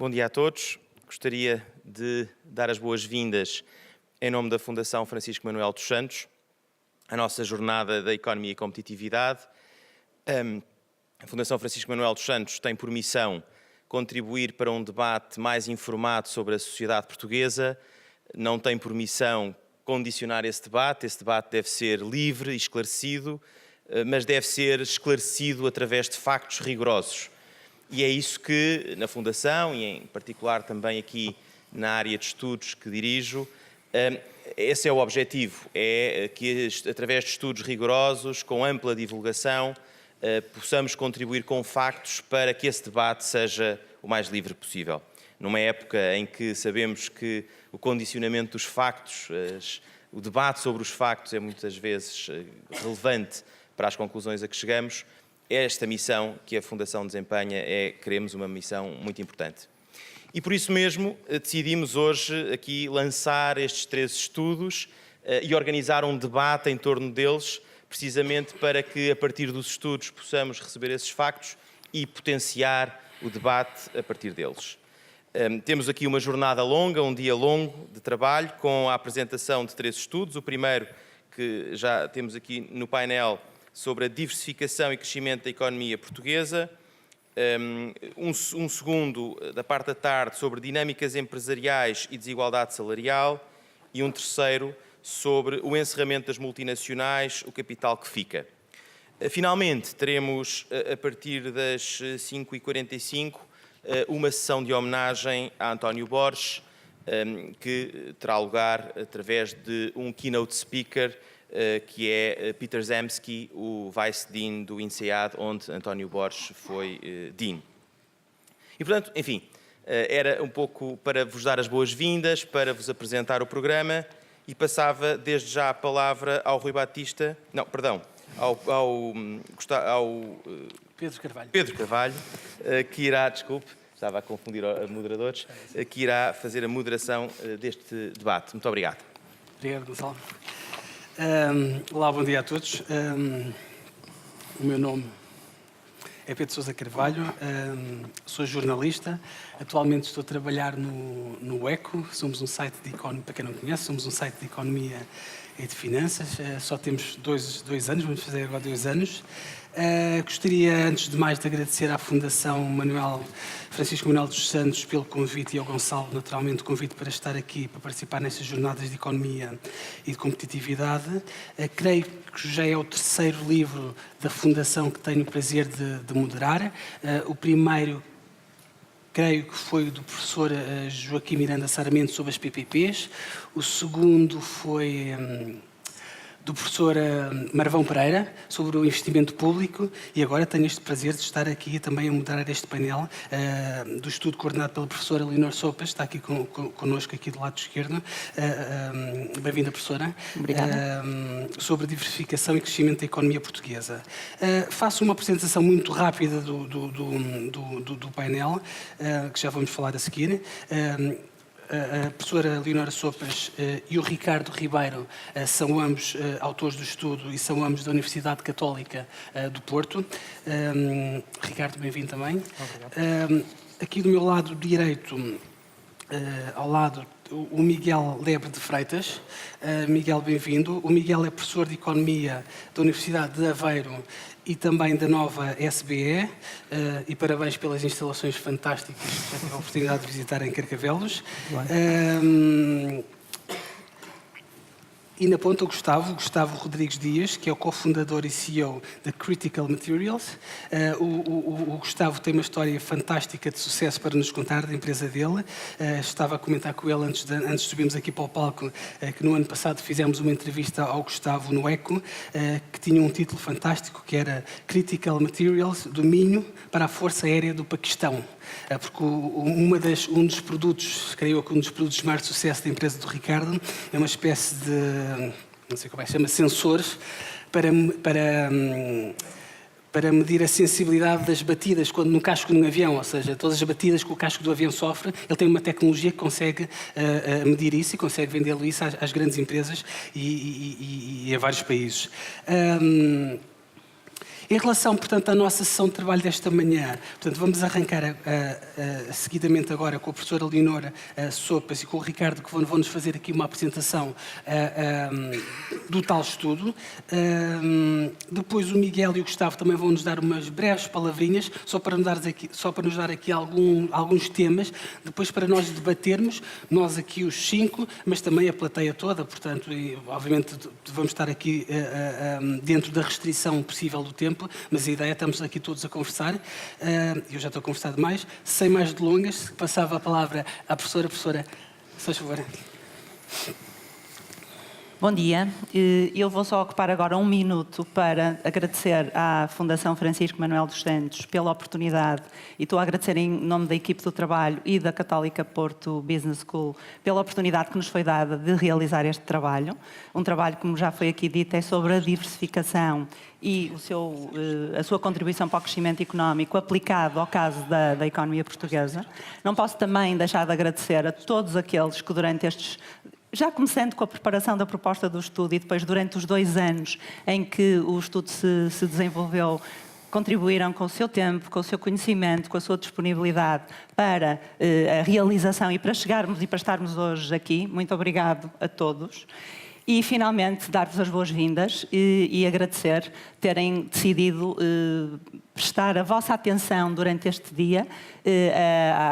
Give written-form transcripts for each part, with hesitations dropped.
Bom dia a todos. Gostaria de dar as boas-vindas em nome da Fundação Francisco Manuel dos Santos, à nossa jornada da Economia e Competitividade. A Fundação Francisco Manuel dos Santos tem por missão contribuir para um debate mais informado sobre a sociedade portuguesa, não tem por missão condicionar esse debate deve ser livre e esclarecido, mas deve ser esclarecido através de factos rigorosos. E é isso que, na Fundação, e em particular também aqui na área de estudos que dirijo, esse é o objetivo, é que através de estudos rigorosos, com ampla divulgação, possamos contribuir com factos para que esse debate seja o mais livre possível. Numa época em que sabemos que o condicionamento dos factos, o debate sobre os factos é muitas vezes relevante para as conclusões a que chegamos, esta missão que a Fundação desempenha queremos uma missão muito importante. E por isso mesmo decidimos hoje aqui lançar estes 3 estudos e organizar um debate em torno deles, precisamente para que a partir dos estudos possamos receber esses factos e potenciar o debate a partir deles. Temos aqui uma jornada longa, um dia longo de trabalho, com a apresentação de 3 estudos. O primeiro, que já temos aqui no painel, sobre a diversificação e crescimento da economia portuguesa. Um segundo, da parte da tarde, sobre dinâmicas empresariais e desigualdade salarial. E um terceiro, sobre o encerramento das multinacionais, o capital que fica. Finalmente, teremos, a partir das 5h45, uma sessão de homenagem a António Borges, que terá lugar através de um keynote speaker, que é Peter Zemsky, o Vice-Dean do INSEAD, onde António Borges foi Dean. E, portanto, enfim, era um pouco para vos dar as boas-vindas, para vos apresentar o programa, e passava desde já a palavra ao Rui Batista, não, perdão, ao Pedro Carvalho, que irá, desculpe, estava a confundir os moderadores, que irá fazer a moderação deste debate. Muito obrigado. Obrigado, Gonçalo. Olá, bom dia a todos. O meu nome é Pedro Sousa Carvalho, sou jornalista, atualmente estou a trabalhar no ECO, somos um site de economia, para quem não conhece, somos um site de economia e de finanças, só temos dois anos, vamos fazer agora 2 anos. Gostaria, antes de mais, de agradecer à Fundação Francisco Manuel dos Santos pelo convite e ao Gonçalo, naturalmente, o convite para estar aqui, para participar nestas jornadas de economia e de competitividade. Creio que já é o 3º livro da Fundação que tenho o prazer de moderar. O primeiro, creio que foi do professor Joaquim Miranda Sarmento sobre as PPPs. O segundo foi do professor Marvão Pereira, sobre o investimento público, e agora tenho este prazer de estar aqui também a moderar este painel do estudo coordenado pela professora Leonor Sopas, está aqui connosco aqui do lado esquerdo. Bem-vinda, professora. Obrigada. Sobre diversificação e crescimento da economia portuguesa. Faço uma apresentação muito rápida do painel, que já vamos falar a seguir. A professora Leonora Sopas e o Ricardo Ribeiro são ambos autores do estudo e são ambos da Universidade Católica do Porto. Ricardo, bem-vindo também. Aqui do meu lado direito, ao lado, o Miguel Lebre de Freitas. Miguel, bem-vindo. O Miguel é professor de Economia da Universidade de Aveiro e também da nova SBE, e parabéns pelas instalações fantásticas que já tive a oportunidade de visitar em Carcavelos. E na ponta o Gustavo Rodrigues Dias, que é o cofundador e CEO da Critical Materials. O Gustavo tem uma história fantástica de sucesso para nos contar, da empresa dele. Estava a comentar com ele antes de subirmos aqui para o palco, que no ano passado fizemos uma entrevista ao Gustavo no ECO, que tinha um título fantástico, que era Critical Materials, domínio para a Força Aérea do Paquistão. Porque um dos produtos, creio eu que um dos produtos de maior sucesso da empresa do Ricardo é uma espécie de, não sei como é que se chama, sensores para medir a sensibilidade das batidas no casco de um avião, ou seja, todas as batidas que o casco do avião sofre. Ele tem uma tecnologia que consegue medir isso e consegue vendê-lo isso às grandes empresas e a vários países. Em relação, portanto, à nossa sessão de trabalho desta manhã, portanto, vamos arrancar seguidamente agora com a professora Leonora Sopas e com o Ricardo, que vão-nos fazer aqui uma apresentação do tal estudo. Depois o Miguel e o Gustavo também vão nos dar umas breves palavrinhas, só para nos dar aqui alguns temas, depois para nós debatermos, nós aqui os 5, mas também a plateia toda, portanto, e, obviamente vamos estar aqui dentro da restrição possível do tempo, mas a ideia é estamos aqui todos a conversar. Eu já estou a conversar demais. Sem mais delongas, passava a palavra à professora. Professora, se faz favor. Bom dia. Eu vou só ocupar agora um minuto para agradecer à Fundação Francisco Manuel dos Santos pela oportunidade, e estou a agradecer em nome da equipe do trabalho e da Católica Porto Business School pela oportunidade que nos foi dada de realizar este trabalho. Um trabalho, como já foi aqui dito, é sobre a diversificação e a sua contribuição para o crescimento económico aplicado ao caso da economia portuguesa. Não posso também deixar de agradecer a todos aqueles que durante estes... Já começando com a preparação da proposta do estudo e depois durante os 2 anos em que o estudo se desenvolveu, contribuíram com o seu tempo, com o seu conhecimento, com a sua disponibilidade para a realização e para chegarmos e para estarmos hoje aqui. Muito obrigado a todos. E, finalmente, dar-vos as boas-vindas e agradecer terem decidido prestar a vossa atenção durante este dia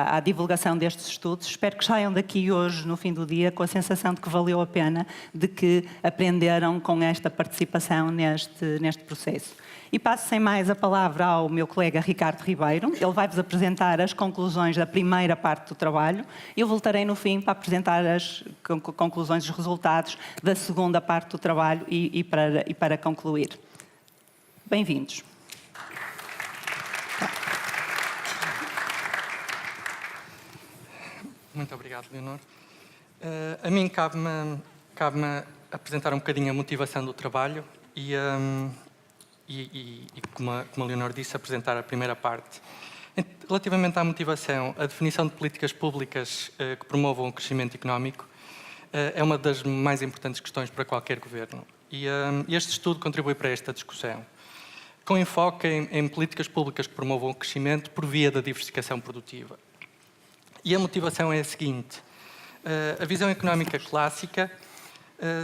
à divulgação destes estudos. Espero que saiam daqui hoje, no fim do dia, com a sensação de que valeu a pena, de que aprenderam com esta participação neste processo. E passo sem mais a palavra ao meu colega Ricardo Ribeiro. Ele vai-vos apresentar as conclusões da primeira parte do trabalho. Eu voltarei no fim para apresentar as conclusões, os resultados da segunda parte do trabalho e para concluir. Bem-vindos. Muito obrigado, Leonor. A mim cabe-me apresentar um bocadinho a motivação do trabalho e como a Leonor disse, apresentar a primeira parte. Relativamente à motivação, a definição de políticas públicas que promovam o crescimento económico é uma das mais importantes questões para qualquer governo. E este estudo contribui para esta discussão, com enfoque em políticas públicas que promovam o crescimento por via da diversificação produtiva. E a motivação é a seguinte: a visão económica clássica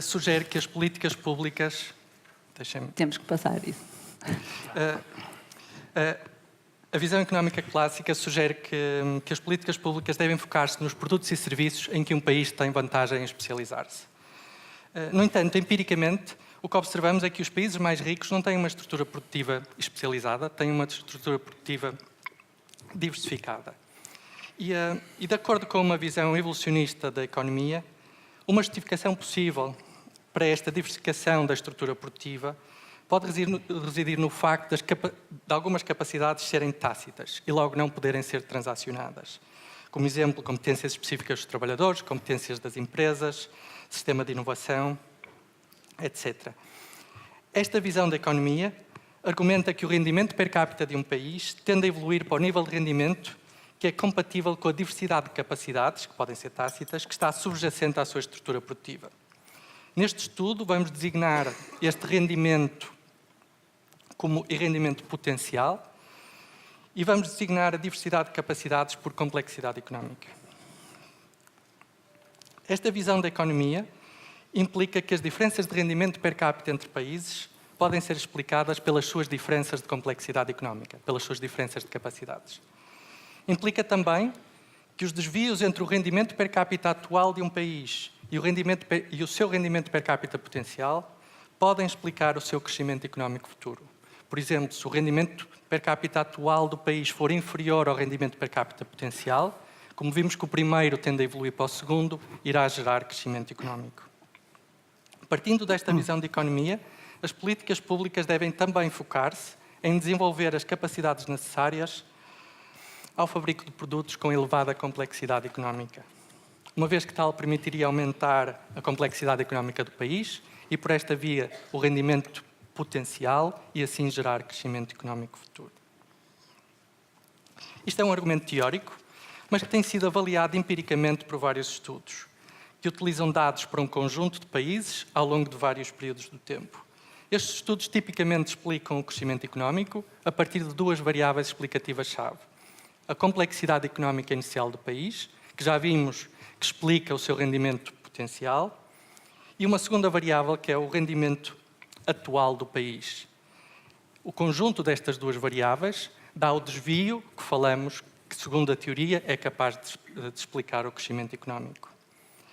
sugere que as políticas públicas... Temos que passar isso. A visão económica clássica sugere que as políticas públicas devem focar-se nos produtos e serviços em que um país tem vantagem em especializar-se. No entanto, empiricamente, o que observamos é que os países mais ricos não têm uma estrutura produtiva especializada, têm uma estrutura produtiva diversificada. E de acordo com uma visão evolucionista da economia, uma justificação possível para esta diversificação da estrutura produtiva pode residir no facto de algumas capacidades serem tácitas e logo não poderem ser transacionadas. Como exemplo, competências específicas dos trabalhadores, competências das empresas, sistema de inovação, etc. Esta visão da economia argumenta que o rendimento per capita de um país tende a evoluir para o nível de rendimento que é compatível com a diversidade de capacidades, que podem ser tácitas, que está subjacente à sua estrutura produtiva. Neste estudo, vamos designar este rendimento como rendimento potencial e vamos designar a diversidade de capacidades por complexidade económica. Esta visão da economia implica que as diferenças de rendimento per capita entre países podem ser explicadas pelas suas diferenças de complexidade económica, pelas suas diferenças de capacidades. Implica também que os desvios entre o rendimento per capita atual de um país e o seu rendimento per capita potencial podem explicar o seu crescimento económico futuro. Por exemplo, se o rendimento per capita atual do país for inferior ao rendimento per capita potencial, como vimos que o primeiro tende a evoluir para o segundo, irá gerar crescimento económico. Partindo desta visão de economia, as políticas públicas devem também focar-se em desenvolver as capacidades necessárias ao fabrico de produtos com elevada complexidade económica, uma vez que tal permitiria aumentar a complexidade económica do país e, por esta via, o rendimento potencial e, assim, gerar crescimento económico futuro. Isto é um argumento teórico, mas que tem sido avaliado empiricamente por vários estudos, que utilizam dados para um conjunto de países ao longo de vários períodos do tempo. Estes estudos tipicamente explicam o crescimento económico a partir de duas variáveis explicativas-chave. A complexidade económica inicial do país, que já vimos que explica o seu rendimento potencial, e uma segunda variável, que é o rendimento atual do país. O conjunto destas duas variáveis dá o desvio que falamos, que segundo a teoria é capaz de explicar o crescimento económico.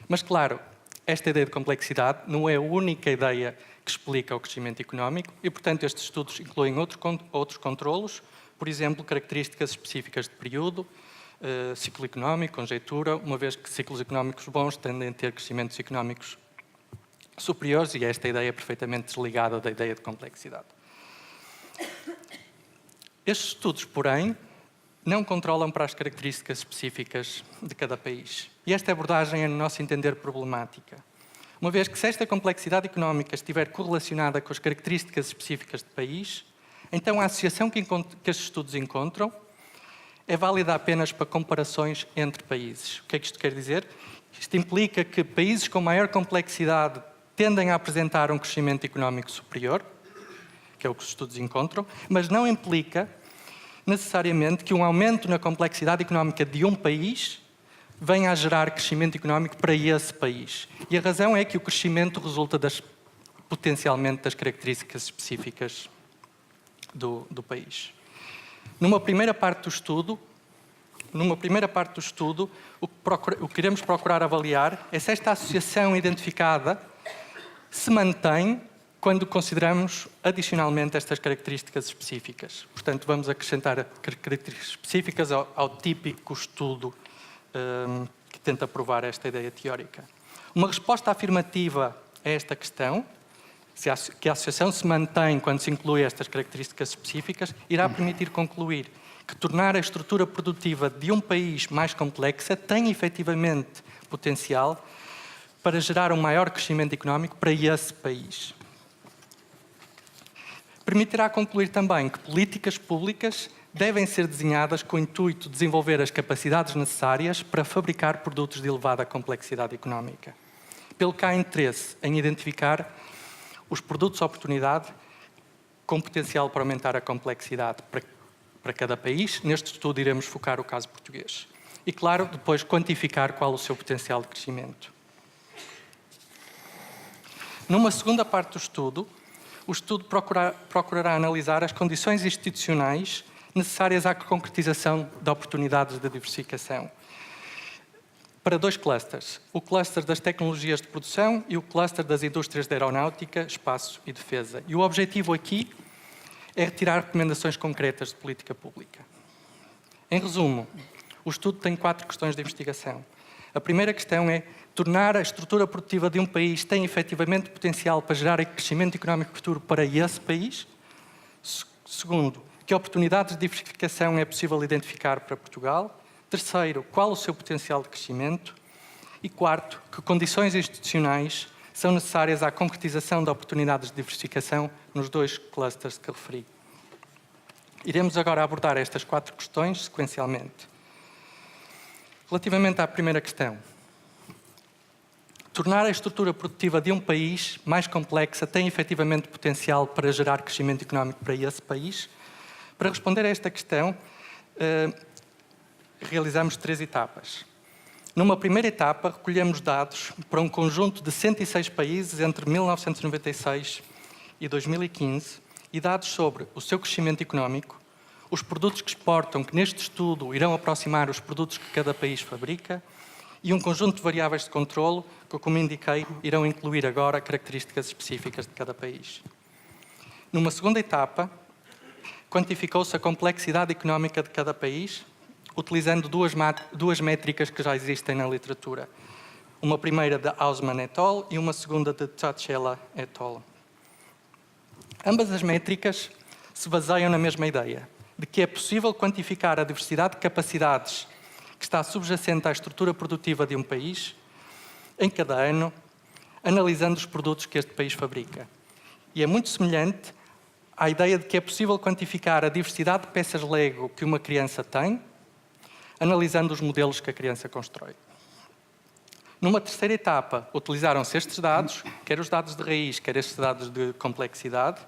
Mas claro, esta ideia de complexidade não é a única ideia que explica o crescimento económico e, portanto, estes estudos incluem outros controlos, por exemplo, características específicas de período, ciclo económico, conjectura, uma vez que ciclos económicos bons tendem a ter crescimentos económicos superiores e esta ideia é perfeitamente desligada da ideia de complexidade. Estes estudos, porém, não controlam para as características específicas de cada país. E esta abordagem é, no nosso entender, problemática. Uma vez que se esta complexidade económica estiver correlacionada com as características específicas de país, então a associação que estes estudos encontram é válida apenas para comparações entre países. O que é que isto quer dizer? Isto implica que países com maior complexidade tendem a apresentar um crescimento económico superior, que é o que os estudos encontram, mas não implica necessariamente que um aumento na complexidade económica de um país venha a gerar crescimento económico para esse país. E a razão é que o crescimento resulta potencialmente das características específicas do país. Numa primeira parte do estudo, o que queremos procurar avaliar é se esta associação identificada se mantém quando consideramos adicionalmente estas características específicas. Portanto, vamos acrescentar características específicas ao típico estudo que tenta provar esta ideia teórica. Uma resposta afirmativa a esta questão, que a associação se mantém quando se inclui estas características específicas, irá permitir concluir que tornar a estrutura produtiva de um país mais complexa tem efetivamente potencial para gerar um maior crescimento económico para esse país. Permitirá concluir também que políticas públicas devem ser desenhadas com o intuito de desenvolver as capacidades necessárias para fabricar produtos de elevada complexidade económica. Pelo que há interesse em identificar os produtos-oportunidade com potencial para aumentar a complexidade para cada país. Neste estudo iremos focar o caso português. E, claro, depois quantificar qual o seu potencial de crescimento. Numa segunda parte do estudo, o estudo procurará analisar as condições institucionais necessárias à concretização de oportunidades de diversificação para dois clusters, o cluster das tecnologias de produção e o cluster das indústrias da aeronáutica, espaço e defesa. E o objetivo aqui é retirar recomendações concretas de política pública. Em resumo, o estudo tem 4 questões de investigação. A primeira questão é tornar a estrutura produtiva de um país tem efetivamente potencial para gerar crescimento económico futuro para esse país? Segundo, que oportunidades de diversificação é possível identificar para Portugal? Terceiro, qual o seu potencial de crescimento? E quarto, que condições institucionais são necessárias à concretização de oportunidades de diversificação nos 2 clusters que referi. Iremos agora abordar estas 4 questões sequencialmente. Relativamente à primeira questão, tornar a estrutura produtiva de um país mais complexa tem efetivamente potencial para gerar crescimento económico para esse país? Para responder a esta questão, realizamos 3 etapas. Numa primeira etapa, recolhemos dados para um conjunto de 106 países entre 1996 e 2015 e dados sobre o seu crescimento económico, os produtos que exportam, que neste estudo irão aproximar os produtos que cada país fabrica, e um conjunto de variáveis de controlo que, como indiquei, irão incluir agora características específicas de cada país. Numa segunda etapa, quantificou-se a complexidade económica de cada país, utilizando duas métricas que já existem na literatura. Uma primeira de Hausmann et al. E uma segunda de Tschela et al. Ambas as métricas se baseiam na mesma ideia, de que é possível quantificar a diversidade de capacidades que está subjacente à estrutura produtiva de um país em cada ano, analisando os produtos que este país fabrica. E é muito semelhante à ideia de que é possível quantificar a diversidade de peças Lego que uma criança tem, analisando os modelos que a criança constrói. Numa terceira etapa, utilizaram-se estes dados, quer os dados de raiz, quer estes dados de complexidade,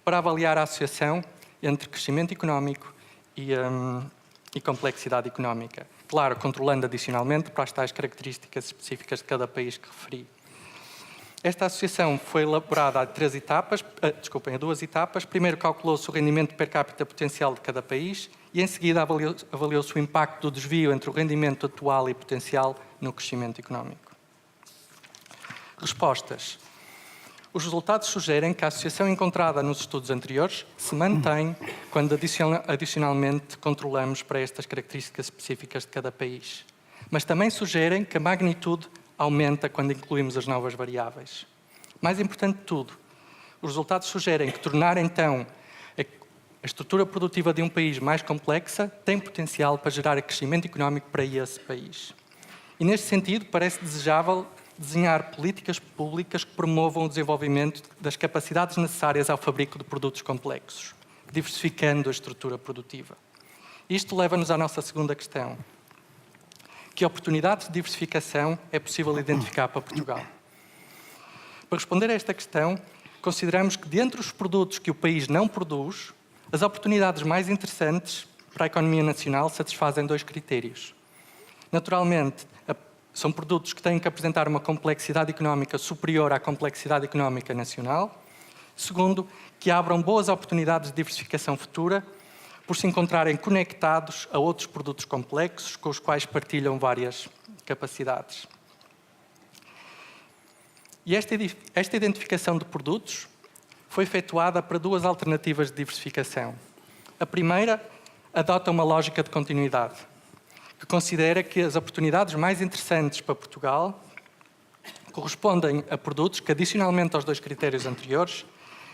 para avaliar a associação entre crescimento económico e complexidade económica. Claro, controlando adicionalmente para as tais características específicas de cada país que referi. Esta associação foi elaborada a duas etapas. Primeiro calculou-se o rendimento per capita potencial de cada país e, em seguida, avaliou-se o impacto do desvio entre o rendimento atual e potencial no crescimento económico. Respostas. Os resultados sugerem que a associação encontrada nos estudos anteriores se mantém quando adicionalmente controlamos para estas características específicas de cada país. Mas também sugerem que a magnitude aumenta quando incluímos as novas variáveis. Mais importante de tudo, os resultados sugerem que tornar, então, a estrutura produtiva de um país mais complexa tem potencial para gerar crescimento económico para esse país. E, neste sentido, parece desejável desenhar políticas públicas que promovam o desenvolvimento das capacidades necessárias ao fabrico de produtos complexos, diversificando a estrutura produtiva. Isto leva-nos à nossa segunda questão. Que oportunidades de diversificação é possível identificar para Portugal? Para responder a esta questão, consideramos que, dentre os produtos que o país não produz, as oportunidades mais interessantes para a economia nacional satisfazem dois critérios. Naturalmente, são produtos que têm que apresentar uma complexidade económica superior à complexidade económica nacional. Segundo, que abram boas oportunidades de diversificação futura, por se encontrarem conectados a outros produtos complexos com os quais partilham várias capacidades. E esta identificação de produtos foi efetuada para duas alternativas de diversificação. A primeira adota uma lógica de continuidade, que considera que as oportunidades mais interessantes para Portugal correspondem a produtos que, adicionalmente aos dois critérios anteriores,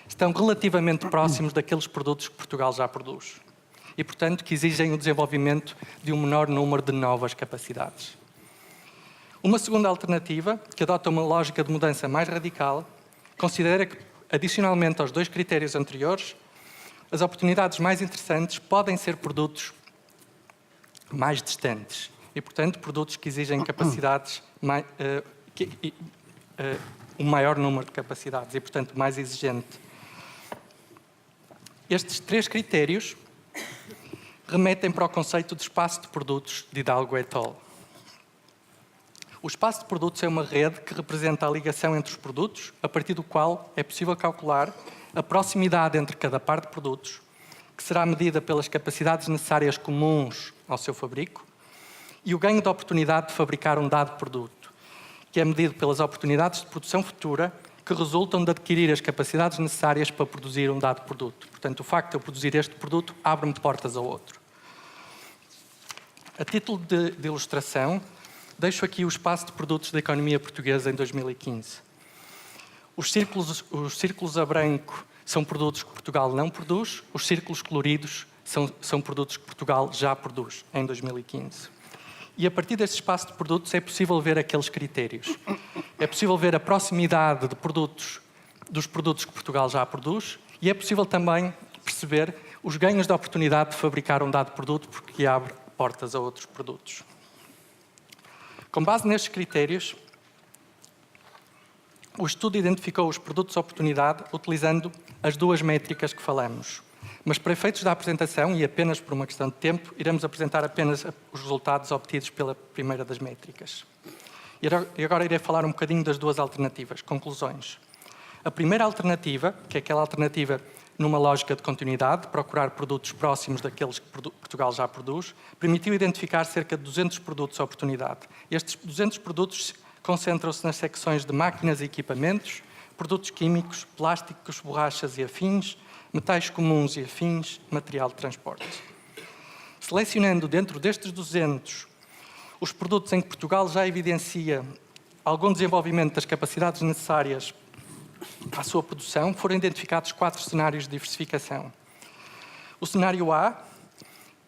estão relativamente próximos daqueles produtos que Portugal já produz e, portanto, que exigem o desenvolvimento de um menor número de novas capacidades. Uma segunda alternativa, que adota uma lógica de mudança mais radical, considera que, adicionalmente aos dois critérios anteriores, as oportunidades mais interessantes podem ser produtos mais distantes e, portanto, produtos que exigem capacidades, um maior número de capacidades e, portanto, mais exigente. Estes três critérios remetem para o conceito de espaço de produtos de Hidalgo et al. O espaço de produtos é uma rede que representa a ligação entre os produtos, a partir do qual é possível calcular a proximidade entre cada par de produtos, que será medida pelas capacidades necessárias comuns ao seu fabrico, e o ganho de oportunidade de fabricar um dado produto, que é medido pelas oportunidades de produção futura que resultam de adquirir as capacidades necessárias para produzir um dado produto. Portanto, o facto de eu produzir este produto abre-me portas a outro. A título de ilustração, deixo aqui o espaço de produtos da economia portuguesa em 2015. Os círculos a branco são produtos que Portugal não produz, os círculos coloridos são produtos que Portugal já produz em 2015. E a partir deste espaço de produtos é possível ver aqueles critérios. É possível ver a proximidade de dos produtos que Portugal já produz e é possível também perceber os ganhos de oportunidade de fabricar um dado produto porque abre portas a outros produtos. Com base nestes critérios, o estudo identificou os produtos de oportunidade utilizando as duas métricas que falamos. Mas para efeitos da apresentação, e apenas por uma questão de tempo, iremos apresentar apenas os resultados obtidos pela primeira das métricas. E agora irei falar um bocadinho das duas alternativas, conclusões. A primeira alternativa, que é aquela alternativa numa lógica de continuidade, procurar produtos próximos daqueles que Portugal já produz, permitiu identificar cerca de 200 produtos de oportunidade. Estes 200 produtos concentram-se nas secções de máquinas e equipamentos, produtos químicos, plásticos, borrachas e afins, metais comuns e afins, material de transporte. Selecionando dentro destes 200 os produtos em que Portugal já evidencia algum desenvolvimento das capacidades necessárias à sua produção, foram identificados 4 cenários de diversificação. O cenário A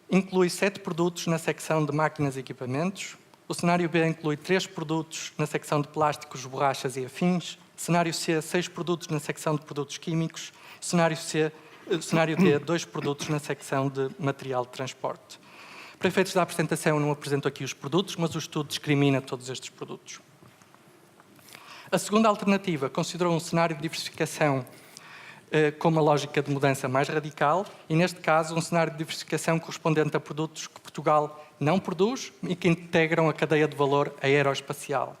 inclui 7 produtos na secção de máquinas e equipamentos. O cenário B inclui 3 produtos na secção de plásticos, borrachas e afins. Cenário C, 6 produtos na secção de produtos químicos. Cenário D, 2 produtos na secção de material de transporte. Para efeitos da apresentação, não apresento aqui os produtos, mas o estudo discrimina todos estes produtos. A segunda alternativa considerou um cenário de diversificação com uma lógica de mudança mais radical e, neste caso, um cenário de diversificação correspondente a produtos que Portugal não produz e que integram a cadeia de valor aeroespacial.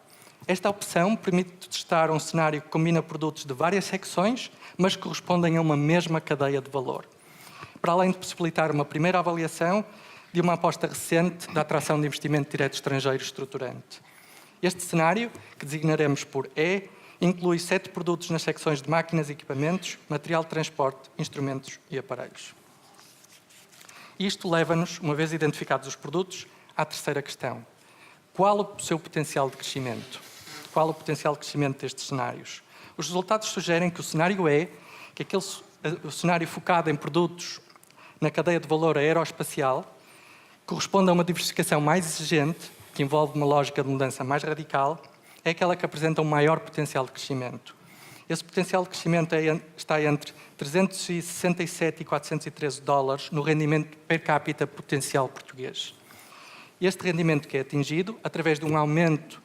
Esta opção permite testar um cenário que combina produtos de várias secções, mas que correspondem a uma mesma cadeia de valor, para além de possibilitar uma primeira avaliação de uma aposta recente da atração de investimento direto estrangeiro estruturante. Este cenário, que designaremos por E, inclui 7 produtos nas secções de máquinas e equipamentos, material de transporte, instrumentos e aparelhos. Isto leva-nos, uma vez identificados os produtos, à terceira questão. Qual o seu potencial de crescimento? Qual o potencial de crescimento destes cenários? Os resultados sugerem que o cenário E, o cenário focado em produtos na cadeia de valor aeroespacial, corresponde a uma diversificação mais exigente, que envolve uma lógica de mudança mais radical, é aquela que apresenta um maior potencial de crescimento. Esse potencial de crescimento está entre 367 e 413 dólares no rendimento per capita potencial português. Este rendimento que é atingido através de um aumento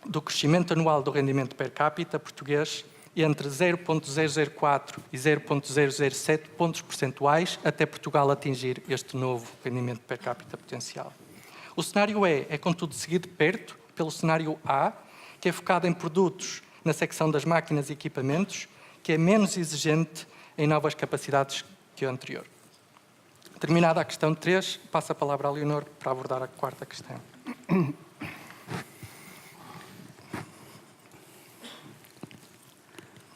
do crescimento anual do rendimento per capita português entre 0,004 e 0,007 pontos percentuais até Portugal atingir este novo rendimento per capita potencial. O cenário E é, contudo, seguido de perto pelo cenário A, que é focado em produtos na secção das máquinas e equipamentos, que é menos exigente em novas capacidades que o anterior. Terminada a questão 3, passo a palavra à Leonor para abordar a quarta questão.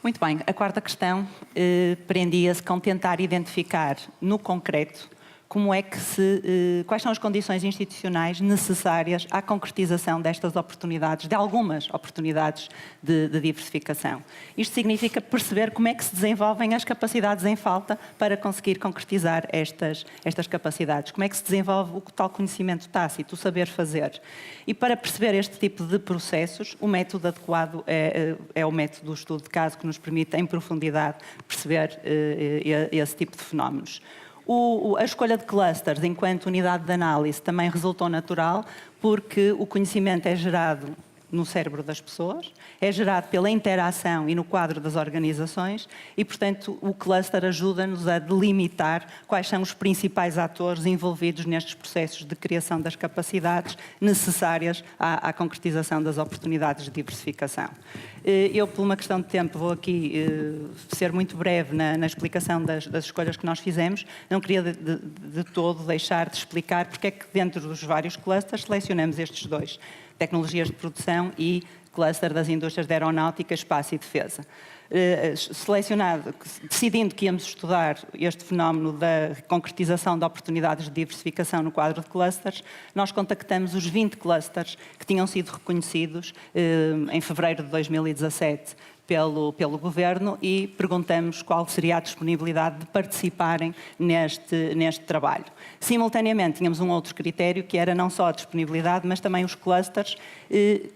Muito bem, a quarta questão prendia-se com tentar identificar no concreto quais são as condições institucionais necessárias à concretização destas oportunidades, de algumas oportunidades de diversificação. Isto significa perceber como é que se desenvolvem as capacidades em falta para conseguir concretizar estas capacidades, como é que se desenvolve o tal conhecimento tácito, o saber fazer. E para perceber este tipo de processos, o método adequado é o método do estudo de caso, que nos permite, em profundidade, perceber esse tipo de fenómenos. A escolha de clusters enquanto unidade de análise também resultou natural, porque o conhecimento é gerado no cérebro das pessoas, é gerado pela interação e no quadro das organizações e, portanto, o cluster ajuda-nos a delimitar quais são os principais atores envolvidos nestes processos de criação das capacidades necessárias à concretização das oportunidades de diversificação. Eu, por uma questão de tempo, vou aqui ser muito breve na explicação das escolhas que nós fizemos. Não queria de todo deixar de explicar porque é que, dentro dos vários clusters, selecionamos estes dois: tecnologias de produção e cluster das indústrias da aeronáutica, espaço e defesa. Decidindo que íamos estudar este fenómeno da concretização de oportunidades de diversificação no quadro de clusters, nós contactamos os 20 clusters que tinham sido reconhecidos em fevereiro de 2017 pelo Governo e perguntamos qual seria a disponibilidade de participarem neste trabalho. Simultaneamente, tínhamos um outro critério, que era não só a disponibilidade, mas também os clusters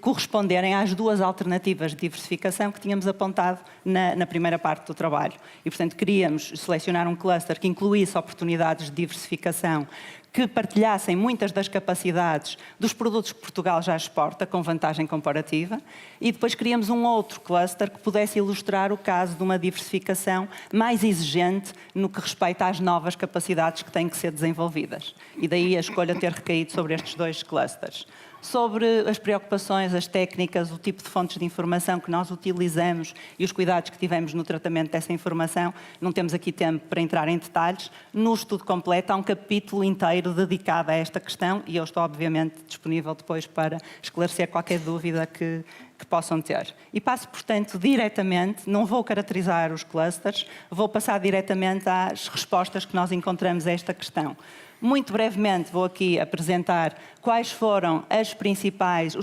corresponderem às duas alternativas de diversificação que tínhamos apontado na primeira parte do trabalho. E, portanto, queríamos selecionar um cluster que incluísse oportunidades de diversificação que partilhassem muitas das capacidades dos produtos que Portugal já exporta, com vantagem comparativa, e depois queríamos um outro cluster que pudesse ilustrar o caso de uma diversificação mais exigente no que respeita às novas capacidades que têm que ser desenvolvidas. E daí a escolha ter recaído sobre estes dois clusters. Sobre as preocupações, as técnicas, o tipo de fontes de informação que nós utilizamos e os cuidados que tivemos no tratamento dessa informação, não temos aqui tempo para entrar em detalhes. No estudo completo há um capítulo inteiro dedicado a esta questão e eu estou, obviamente, disponível depois para esclarecer qualquer dúvida que possam ter. E passo, portanto, diretamente, não vou caracterizar os clusters, vou passar diretamente às respostas que nós encontramos a esta questão. Muito brevemente vou aqui apresentar quais foram os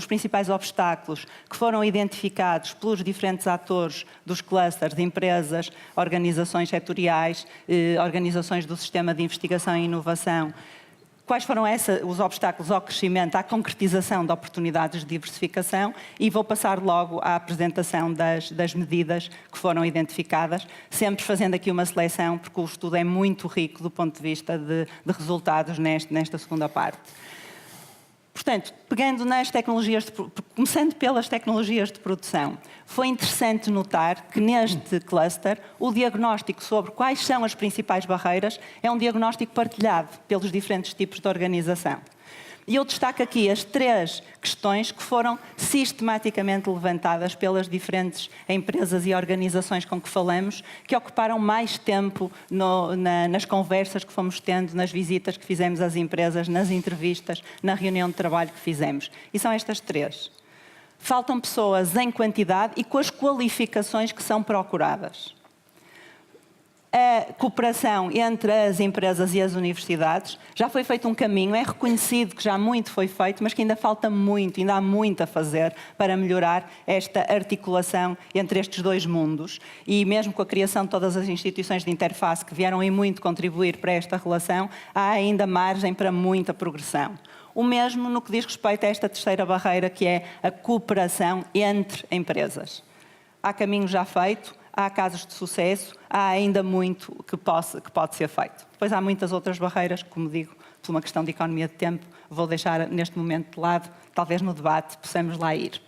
principais obstáculos que foram identificados pelos diferentes atores dos clusters de empresas, organizações setoriais, organizações do sistema de investigação e inovação. Quais foram os obstáculos ao crescimento, à concretização de oportunidades de diversificação e vou passar logo à apresentação das medidas que foram identificadas, sempre fazendo aqui uma seleção, porque o estudo é muito rico do ponto de vista de resultados nesta segunda parte. Portanto, pegando nas tecnologias, começando pelas tecnologias de produção, foi interessante notar que neste cluster o diagnóstico sobre quais são as principais barreiras é um diagnóstico partilhado pelos diferentes tipos de organização. E eu destaco aqui as 3 questões que foram sistematicamente levantadas pelas diferentes empresas e organizações com que falamos, que ocuparam mais tempo nas conversas que fomos tendo, nas visitas que fizemos às empresas, nas entrevistas, na reunião de trabalho que fizemos. E são estas 3. Faltam pessoas em quantidade e com as qualificações que são procuradas. A cooperação entre as empresas e as universidades, já foi feito um caminho, é reconhecido que já muito foi feito, mas que ainda falta muito, ainda há muito a fazer para melhorar esta articulação entre estes 2 mundos. E mesmo com a criação de todas as instituições de interface que vieram em muito contribuir para esta relação, há ainda margem para muita progressão. O mesmo no que diz respeito a esta 3ª barreira, que é a cooperação entre empresas. Há caminho já feito, há casos de sucesso, há ainda muito que pode ser feito. Depois há muitas outras barreiras, como digo, por uma questão de economia de tempo, vou deixar neste momento de lado, talvez no debate possamos lá ir.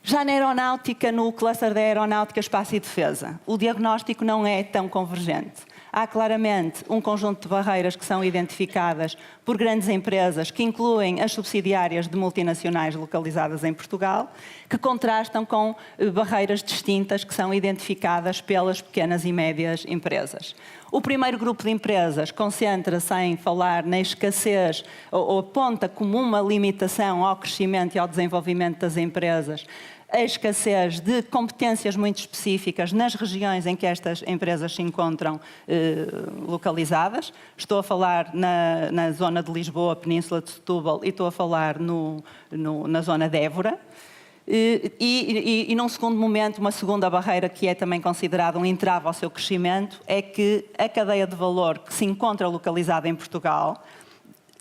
Já na aeronáutica, no cluster da aeronáutica, espaço e defesa, o diagnóstico não é tão convergente. Há claramente um conjunto de barreiras que são identificadas por grandes empresas, que incluem as subsidiárias de multinacionais localizadas em Portugal, que contrastam com barreiras distintas que são identificadas pelas pequenas e médias empresas. O primeiro grupo de empresas concentra-se em falar na escassez ou aponta como uma limitação ao crescimento e ao desenvolvimento das empresas a escassez de competências muito específicas nas regiões em que estas empresas se encontram localizadas. Estou a falar na zona de Lisboa, Península de Setúbal, e estou a falar na zona de Évora. E num segundo momento, uma segunda barreira que é também considerada um entrave ao seu crescimento é que a cadeia de valor que se encontra localizada em Portugal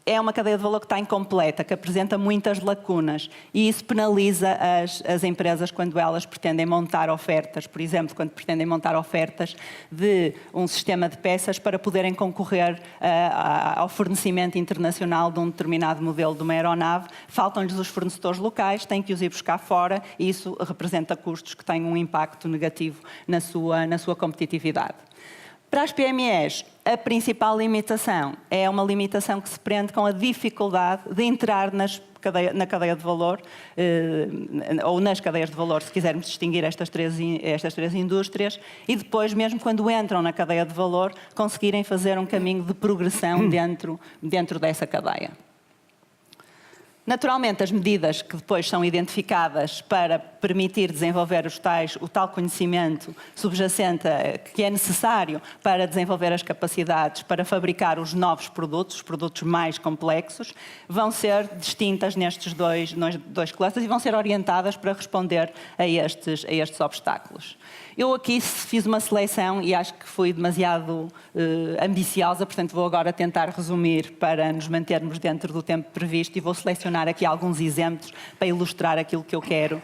é uma cadeia de valor que está incompleta, que apresenta muitas lacunas, e isso penaliza as empresas quando elas pretendem montar ofertas, por exemplo, quando pretendem montar ofertas de um sistema de peças para poderem concorrer ao fornecimento internacional de um determinado modelo de uma aeronave, faltam-lhes os fornecedores locais, têm que os ir buscar fora, e isso representa custos que têm um impacto negativo na sua competitividade. Para as PMEs, a principal limitação é uma limitação que se prende com a dificuldade de entrar na cadeia de valor, ou nas cadeias de valor, se quisermos distinguir estas três indústrias, e depois, mesmo quando entram na cadeia de valor, conseguirem fazer um caminho de progressão dentro dessa cadeia. Naturalmente, as medidas que depois são identificadas para permitir desenvolver o tal conhecimento subjacente que é necessário para desenvolver as capacidades para fabricar os novos produtos, os produtos mais complexos, vão ser distintas nestes dois clusters e vão ser orientadas para responder a estes obstáculos. Eu aqui fiz uma seleção e acho que fui demasiado ambiciosa, portanto vou agora tentar resumir para nos mantermos dentro do tempo previsto e vou selecionar aqui alguns exemplos para ilustrar aquilo que eu quero,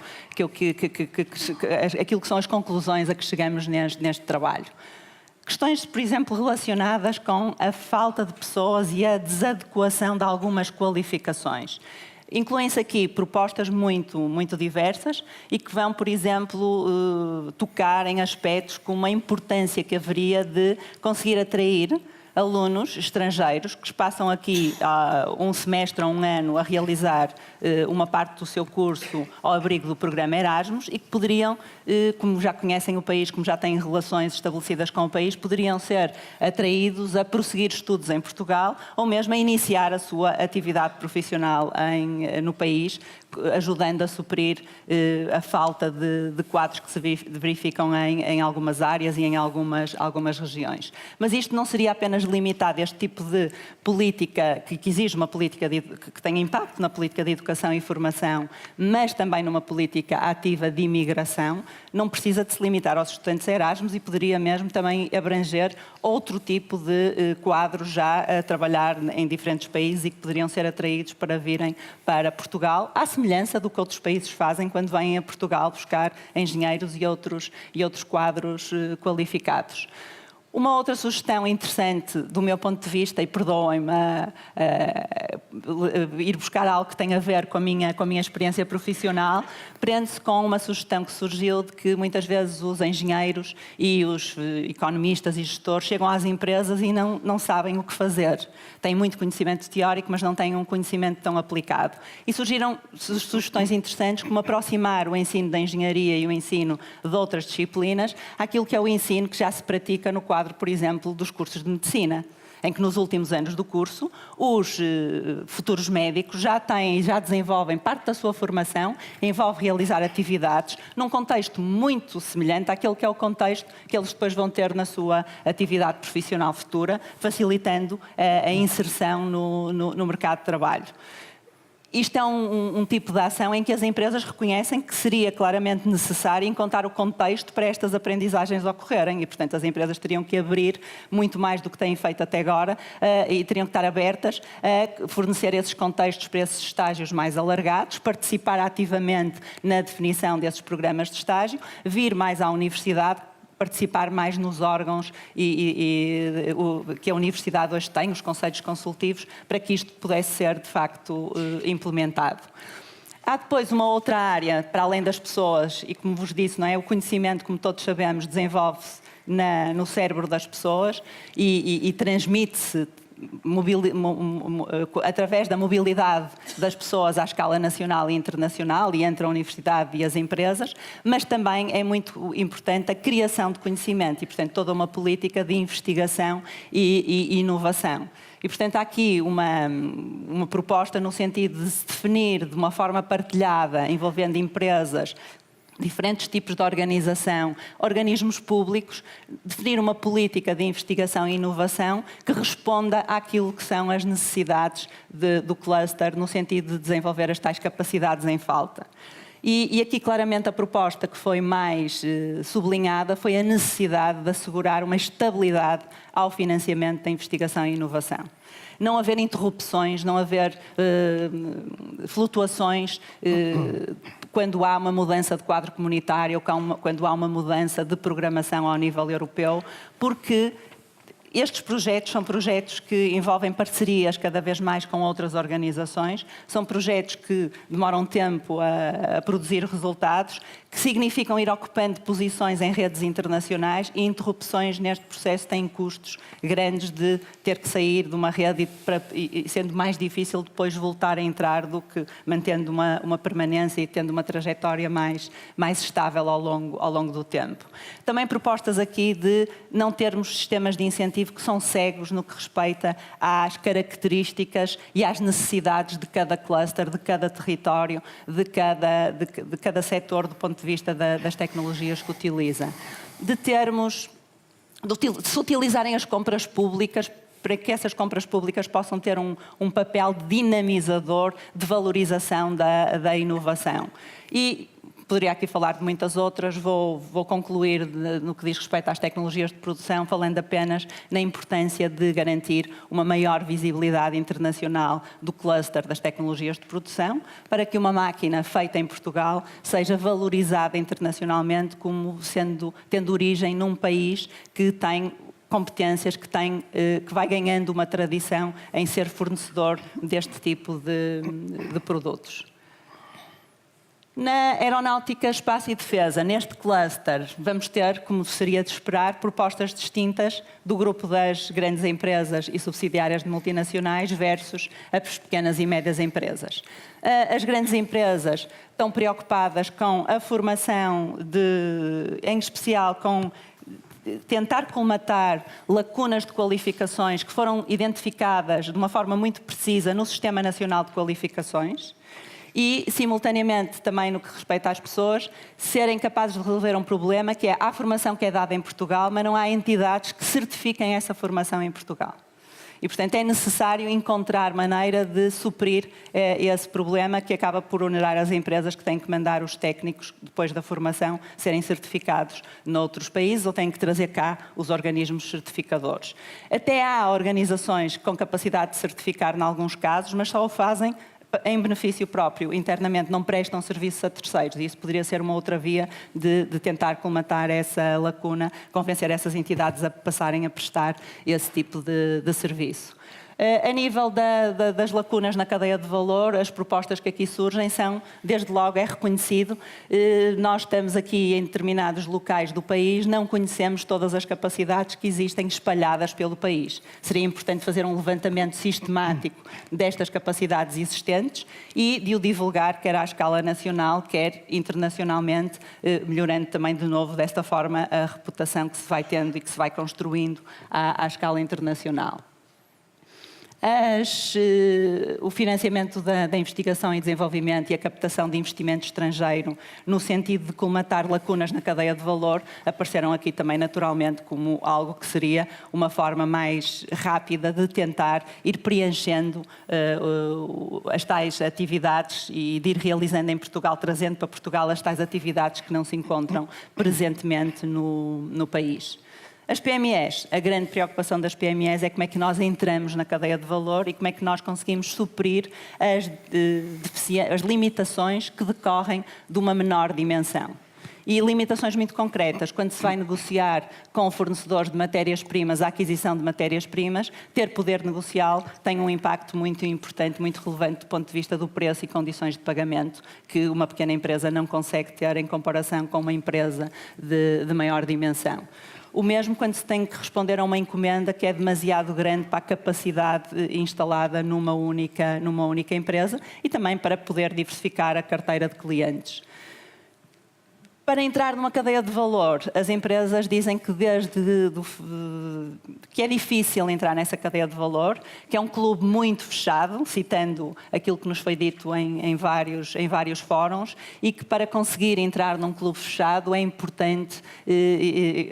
aquilo que são as conclusões a que chegamos neste trabalho. Questões, por exemplo, relacionadas com a falta de pessoas e a desadequação de algumas qualificações. Incluem-se aqui propostas muito diversas e que vão, por exemplo, tocar em aspectos como a importância que haveria de conseguir atrair alunos estrangeiros que passam aqui um semestre ou um ano a realizar uma parte do seu curso ao abrigo do programa Erasmus e que poderiam, como já conhecem o país, como já têm relações estabelecidas com o país, poderiam ser atraídos a prosseguir estudos em Portugal ou mesmo a iniciar a sua atividade profissional no país, ajudando a suprir a falta de quadros que se verificam em algumas áreas e em algumas regiões. Mas isto não seria apenas limitado a este tipo de política que exige uma política que tenha impacto na política de educação e formação, mas também numa política ativa de imigração. Não precisa de se limitar aos estudantes Erasmus e poderia mesmo também abranger outro tipo de quadros já a trabalhar em diferentes países e que poderiam ser atraídos para virem para Portugal, à semelhança do que outros países fazem quando vêm a Portugal buscar engenheiros e outros quadros qualificados. Uma outra sugestão interessante, do meu ponto de vista, e perdoem-me ir buscar algo que tem a ver com a minha experiência profissional, prende-se com uma sugestão que surgiu de que muitas vezes os engenheiros e os economistas e gestores chegam às empresas e não sabem o que fazer. Têm muito conhecimento teórico, mas não têm um conhecimento tão aplicado. E surgiram sugestões interessantes como aproximar o ensino da engenharia e o ensino de outras disciplinas àquilo que é o ensino que já se pratica no quadro, por exemplo, dos cursos de medicina, em que nos últimos anos do curso os futuros médicos já desenvolvem parte da sua formação, envolve realizar atividades num contexto muito semelhante àquele que é o contexto que eles depois vão ter na sua atividade profissional futura, facilitando a inserção no mercado de trabalho. Isto é um tipo de ação em que as empresas reconhecem que seria claramente necessário encontrar o contexto para estas aprendizagens ocorrerem e, portanto, as empresas teriam que abrir muito mais do que têm feito até agora e teriam que estar abertas a fornecer esses contextos para esses estágios mais alargados, participar ativamente na definição desses programas de estágio, vir mais à universidade, participar mais nos órgãos que a Universidade hoje tem, os conselhos consultivos, para que isto pudesse ser, de facto, implementado. Há depois uma outra área, para além das pessoas, e como vos disse, não é? O conhecimento, como todos sabemos, desenvolve-se no cérebro das pessoas e transmite-se através da mobilidade das pessoas à escala nacional e internacional e entre a universidade e as empresas, mas também é muito importante a criação de conhecimento e, portanto, toda uma política de investigação e inovação. E, portanto, há aqui uma proposta no sentido de se definir de uma forma partilhada, envolvendo empresas, diferentes tipos de organização, organismos públicos, definir uma política de investigação e inovação que responda àquilo que são as necessidades do cluster, no sentido de desenvolver as tais capacidades em falta. E aqui, claramente, a proposta que foi mais sublinhada foi a necessidade de assegurar uma estabilidade ao financiamento da investigação e inovação. Não haver interrupções, não haver flutuações quando há uma mudança de quadro comunitário ou quando há uma mudança de programação ao nível europeu, porque estes projetos são projetos que envolvem parcerias cada vez mais com outras organizações, são projetos que demoram tempo a produzir resultados, que significam ir ocupando posições em redes internacionais e interrupções neste processo têm custos grandes de ter que sair de uma rede e sendo mais difícil depois voltar a entrar do que mantendo uma permanência e tendo uma trajetória mais estável ao longo do tempo. Também propostas aqui de não termos sistemas de incentivo que são cegos no que respeita às características e às necessidades de cada cluster, de cada território, de cada setor do ponto de vista das tecnologias que utiliza. De se utilizarem as compras públicas para que essas compras públicas possam ter um papel dinamizador de valorização da inovação. E poderia aqui falar de muitas outras, vou concluir no que diz respeito às tecnologias de produção, falando apenas na importância de garantir uma maior visibilidade internacional do cluster das tecnologias de produção, para que uma máquina feita em Portugal seja valorizada internacionalmente como tendo origem num país que tem competências, que vai ganhando uma tradição em ser fornecedor deste tipo de produtos. Na aeronáutica, espaço e defesa, neste cluster, vamos ter, como seria de esperar, propostas distintas do grupo das grandes empresas e subsidiárias de multinacionais versus as pequenas e médias empresas. As grandes empresas estão preocupadas com a formação, em especial com tentar colmatar lacunas de qualificações que foram identificadas de uma forma muito precisa no Sistema Nacional de Qualificações, e, simultaneamente, também no que respeita às pessoas, serem capazes de resolver um problema que é a formação que é dada em Portugal, mas não há entidades que certifiquem essa formação em Portugal. E, portanto, é necessário encontrar maneira de suprir esse problema que acaba por onerar as empresas que têm que mandar os técnicos, depois da formação, serem certificados noutros países ou têm que trazer cá os organismos certificadores. Até há organizações com capacidade de certificar em alguns casos, mas só o fazem em benefício próprio, internamente, não prestam serviços a terceiros. E isso poderia ser uma outra via de tentar colmatar essa lacuna, convencer essas entidades a passarem a prestar esse tipo de serviço. A nível das lacunas na cadeia de valor, as propostas que aqui surgem são, desde logo, é reconhecido, nós estamos aqui em determinados locais do país, não conhecemos todas as capacidades que existem espalhadas pelo país. Seria importante fazer um levantamento sistemático destas capacidades existentes e de o divulgar, quer à escala nacional, quer internacionalmente, melhorando também, de novo, desta forma, a reputação que se vai tendo e que se vai construindo à escala internacional. O financiamento da investigação e desenvolvimento e a captação de investimento estrangeiro no sentido de colmatar lacunas na cadeia de valor apareceram aqui também naturalmente como algo que seria uma forma mais rápida de tentar ir preenchendo as tais atividades e de ir realizando em Portugal, trazendo para Portugal as tais atividades que não se encontram presentemente no país. As PMEs, a grande preocupação das PMEs é como é que nós entramos na cadeia de valor e como é que nós conseguimos suprir as limitações que decorrem de uma menor dimensão. E limitações muito concretas, quando se vai negociar com fornecedores de matérias-primas, a aquisição de matérias-primas, ter poder negocial tem um impacto muito importante, muito relevante do ponto de vista do preço e condições de pagamento, que uma pequena empresa não consegue ter em comparação com uma empresa de maior dimensão. O mesmo quando se tem que responder a uma encomenda que é demasiado grande para a capacidade instalada numa única empresa e também para poder diversificar a carteira de clientes. Para entrar numa cadeia de valor, as empresas dizem que que é difícil entrar nessa cadeia de valor, que é um clube muito fechado, citando aquilo que nos foi dito em vários fóruns, e que para conseguir entrar num clube fechado é importante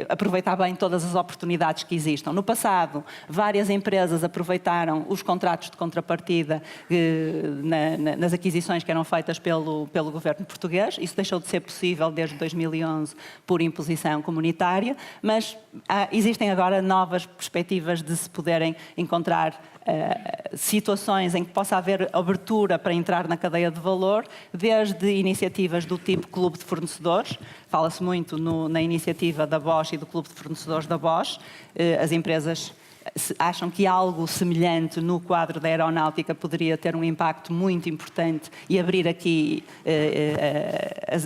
aproveitar bem todas as oportunidades que existam. No passado, várias empresas aproveitaram os contratos de contrapartida nas aquisições que eram feitas pelo governo português. Isso deixou de ser possível desde 2011 por imposição comunitária, mas existem agora novas perspectivas de se poderem encontrar situações em que possa haver abertura para entrar na cadeia de valor, desde iniciativas do tipo clube de fornecedores, fala-se muito na iniciativa da Bosch e do clube de fornecedores da Bosch, as empresas acham que algo semelhante no quadro da aeronáutica poderia ter um impacto muito importante e abrir aqui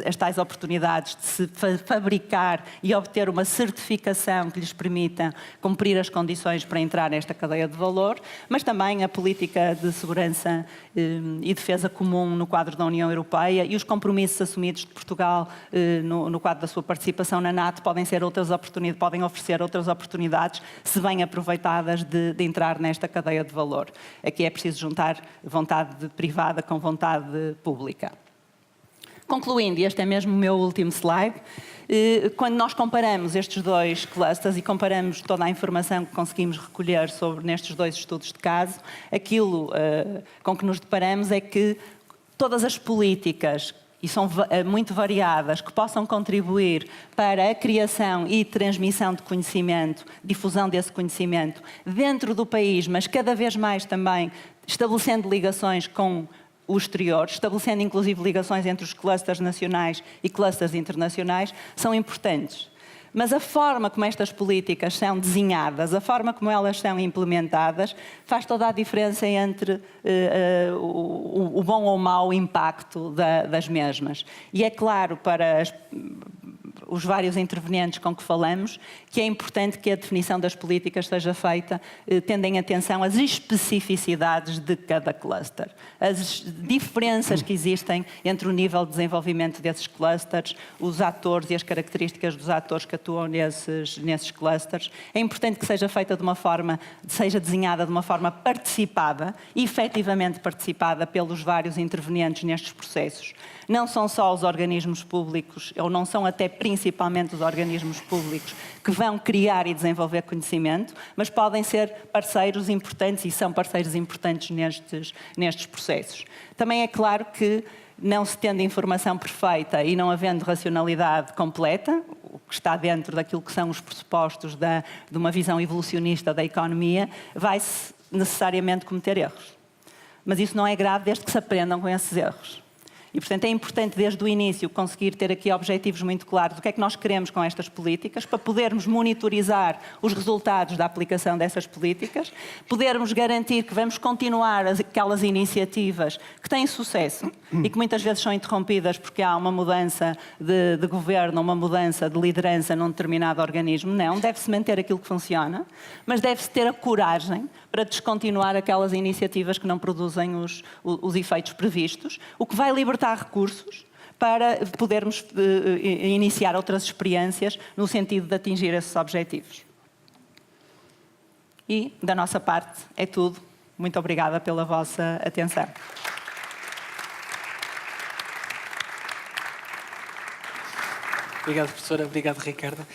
as tais oportunidades de se fabricar e obter uma certificação que lhes permita cumprir as condições para entrar nesta cadeia de valor, mas também a política de segurança e defesa comum no quadro da União Europeia e os compromissos assumidos de Portugal no quadro da sua participação na NATO podem oferecer outras oportunidades se bem aproveitadas de entrar nesta cadeia de valor. Aqui é preciso juntar vontade privada com vontade pública. Concluindo, e este é mesmo o meu último slide, quando nós comparamos estes dois clusters e comparamos toda a informação que conseguimos recolher nestes dois estudos de caso, aquilo com que nos deparamos é que todas as políticas, e são muito variadas, que possam contribuir para a criação e transmissão de conhecimento, difusão desse conhecimento dentro do país, mas cada vez mais também estabelecendo ligações com o exterior, estabelecendo inclusive ligações entre os clusters nacionais e clusters internacionais, são importantes. Mas a forma como estas políticas são desenhadas, a forma como elas são implementadas, faz toda a diferença entre o bom ou mau impacto das mesmas. E é claro para os vários intervenientes com que falamos, que é importante que a definição das políticas seja feita tendo em atenção as especificidades de cada cluster, as diferenças que existem entre o nível de desenvolvimento desses clusters, os atores e as características dos atores que atuam nesses clusters. É importante que seja feita seja desenhada de uma forma participada, efetivamente participada pelos vários intervenientes nestes processos. Não são só os organismos públicos, ou não são até principalmente os organismos públicos que vão criar e desenvolver conhecimento, mas podem ser parceiros importantes e são parceiros importantes nestes processos. Também é claro que, não se tendo informação perfeita e não havendo racionalidade completa, o que está dentro daquilo que são os pressupostos de uma visão evolucionista da economia, vai-se necessariamente cometer erros. Mas isso não é grave desde que se aprendam com esses erros. E, portanto, é importante desde o início conseguir ter aqui objetivos muito claros do que é que nós queremos com estas políticas, para podermos monitorizar os resultados da aplicação dessas políticas, podermos garantir que vamos continuar aquelas iniciativas que têm sucesso e que muitas vezes são interrompidas porque há uma mudança de governo, uma mudança de liderança num determinado organismo. Não, deve-se manter aquilo que funciona, mas deve-se ter a coragem para descontinuar aquelas iniciativas que não produzem os efeitos previstos, o que vai libertar recursos para podermos iniciar outras experiências no sentido de atingir esses objetivos. E, da nossa parte, é tudo. Muito obrigada pela vossa atenção. Obrigado, professora. Obrigado, Ricardo,